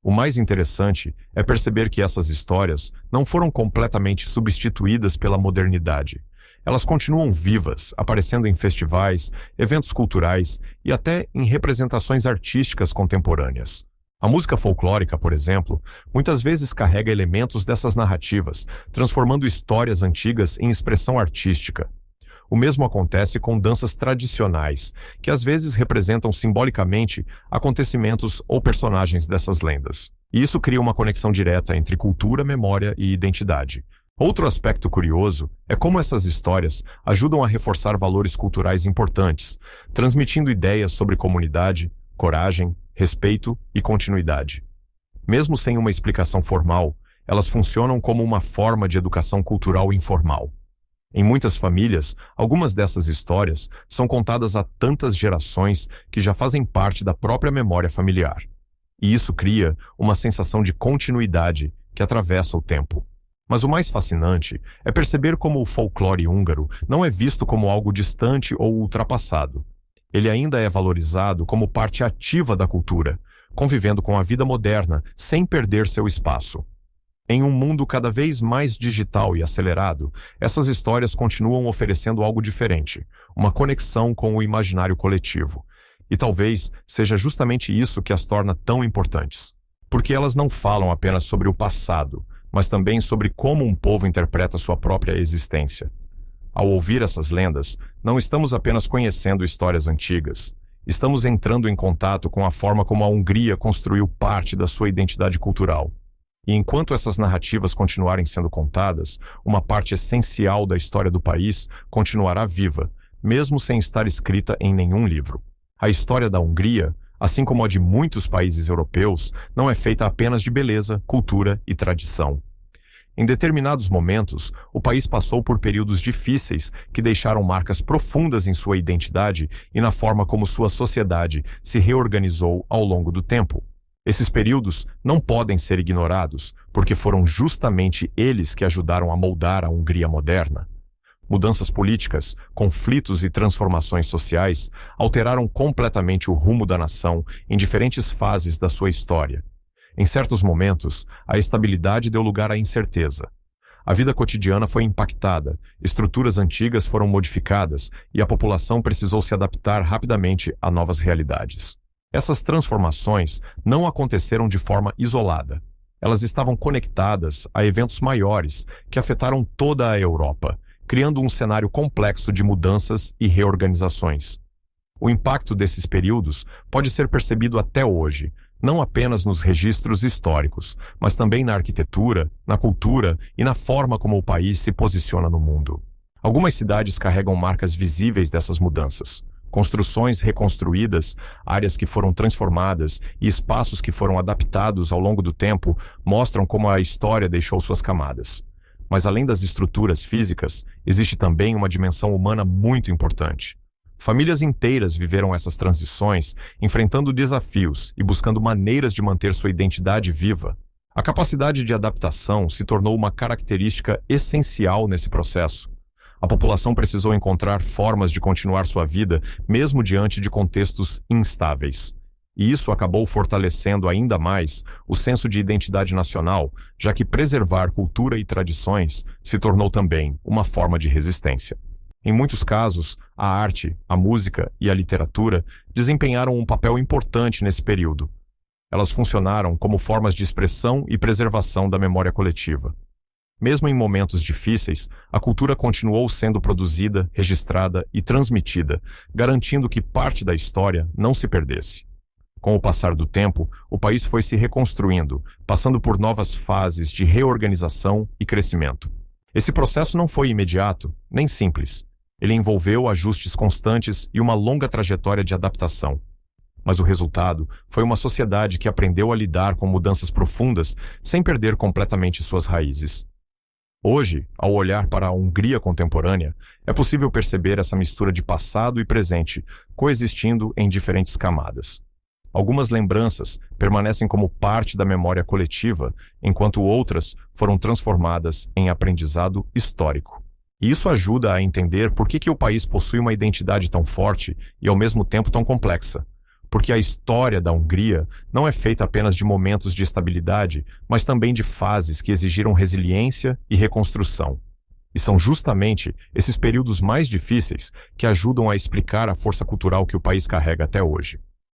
O mais interessante é perceber que essas histórias não foram completamente substituídas pela modernidade. Elas continuam vivas, aparecendo em festivais, eventos culturais e até em representações artísticas contemporâneas. A música folclórica, por exemplo, muitas vezes carrega elementos dessas narrativas, transformando histórias antigas em expressão artística. O mesmo acontece com danças tradicionais, que às vezes representam simbolicamente acontecimentos ou personagens dessas lendas. E isso cria uma conexão direta entre cultura, memória e identidade. Outro aspecto curioso é como essas histórias ajudam a reforçar valores culturais importantes, transmitindo ideias sobre comunidade, coragem, respeito e continuidade. Mesmo sem uma explicação formal, elas funcionam como uma forma de educação cultural informal. Em muitas famílias, algumas dessas histórias são contadas há tantas gerações que já fazem parte da própria memória familiar. E isso cria uma sensação de continuidade que atravessa o tempo. Mas o mais fascinante é perceber como o folclore húngaro não é visto como algo distante ou ultrapassado. Ele ainda é valorizado como parte ativa da cultura, convivendo com a vida moderna sem perder seu espaço. Em um mundo cada vez mais digital e acelerado, essas histórias continuam oferecendo algo diferente, uma conexão com o imaginário coletivo. E talvez seja justamente isso que as torna tão importantes. Porque elas não falam apenas sobre o passado, mas também sobre como um povo interpreta sua própria existência. Ao ouvir essas lendas, não estamos apenas conhecendo histórias antigas. Estamos entrando em contato com a forma como a Hungria construiu parte da sua identidade cultural. E enquanto essas narrativas continuarem sendo contadas, uma parte essencial da história do país continuará viva, mesmo sem estar escrita em nenhum livro. A história da Hungria, assim como a de muitos países europeus, não é feita apenas de beleza, cultura e tradição. Em determinados momentos, o país passou por períodos difíceis que deixaram marcas profundas em sua identidade e na forma como sua sociedade se reorganizou ao longo do tempo. Esses períodos não podem ser ignorados, porque foram justamente eles que ajudaram a moldar a Hungria moderna. Mudanças políticas, conflitos e transformações sociais alteraram completamente o rumo da nação em diferentes fases da sua história. Em certos momentos, a estabilidade deu lugar à incerteza. A vida cotidiana foi impactada, estruturas antigas foram modificadas e a população precisou se adaptar rapidamente a novas realidades. Essas transformações não aconteceram de forma isolada. Elas estavam conectadas a eventos maiores que afetaram toda a Europa, criando um cenário complexo de mudanças e reorganizações. O impacto desses períodos pode ser percebido até hoje, não apenas nos registros históricos, mas também na arquitetura, na cultura e na forma como o país se posiciona no mundo. Algumas cidades carregam marcas visíveis dessas mudanças. Construções reconstruídas, áreas que foram transformadas e espaços que foram adaptados ao longo do tempo mostram como a história deixou suas camadas. Mas além das estruturas físicas, existe também uma dimensão humana muito importante. Famílias inteiras viveram essas transições, enfrentando desafios e buscando maneiras de manter sua identidade viva. A capacidade de adaptação se tornou uma característica essencial nesse processo. A população precisou encontrar formas de continuar sua vida, mesmo diante de contextos instáveis. E isso acabou fortalecendo ainda mais o senso de identidade nacional, já que preservar cultura e tradições se tornou também uma forma de resistência. Em muitos casos, a arte, a música e a literatura desempenharam um papel importante nesse período. Elas funcionaram como formas de expressão e preservação da memória coletiva. Mesmo em momentos difíceis, a cultura continuou sendo produzida, registrada e transmitida, garantindo que parte da história não se perdesse. Com o passar do tempo, o país foi se reconstruindo, passando por novas fases de reorganização e crescimento. Esse processo não foi imediato, nem simples. Ele envolveu ajustes constantes e uma longa trajetória de adaptação. Mas o resultado foi uma sociedade que aprendeu a lidar com mudanças profundas sem perder completamente suas raízes. Hoje, ao olhar para a Hungria contemporânea, é possível perceber essa mistura de passado e presente, coexistindo em diferentes camadas. Algumas lembranças permanecem como parte da memória coletiva, enquanto outras foram transformadas em aprendizado histórico. E isso ajuda a entender por que o país possui uma identidade tão forte e ao mesmo tempo tão complexa. Porque a história da Hungria não é feita apenas de momentos de estabilidade, mas também de fases que exigiram resiliência e reconstrução. E são justamente esses períodos mais difíceis que ajudam a explicar a força cultural que o país carrega até hoje.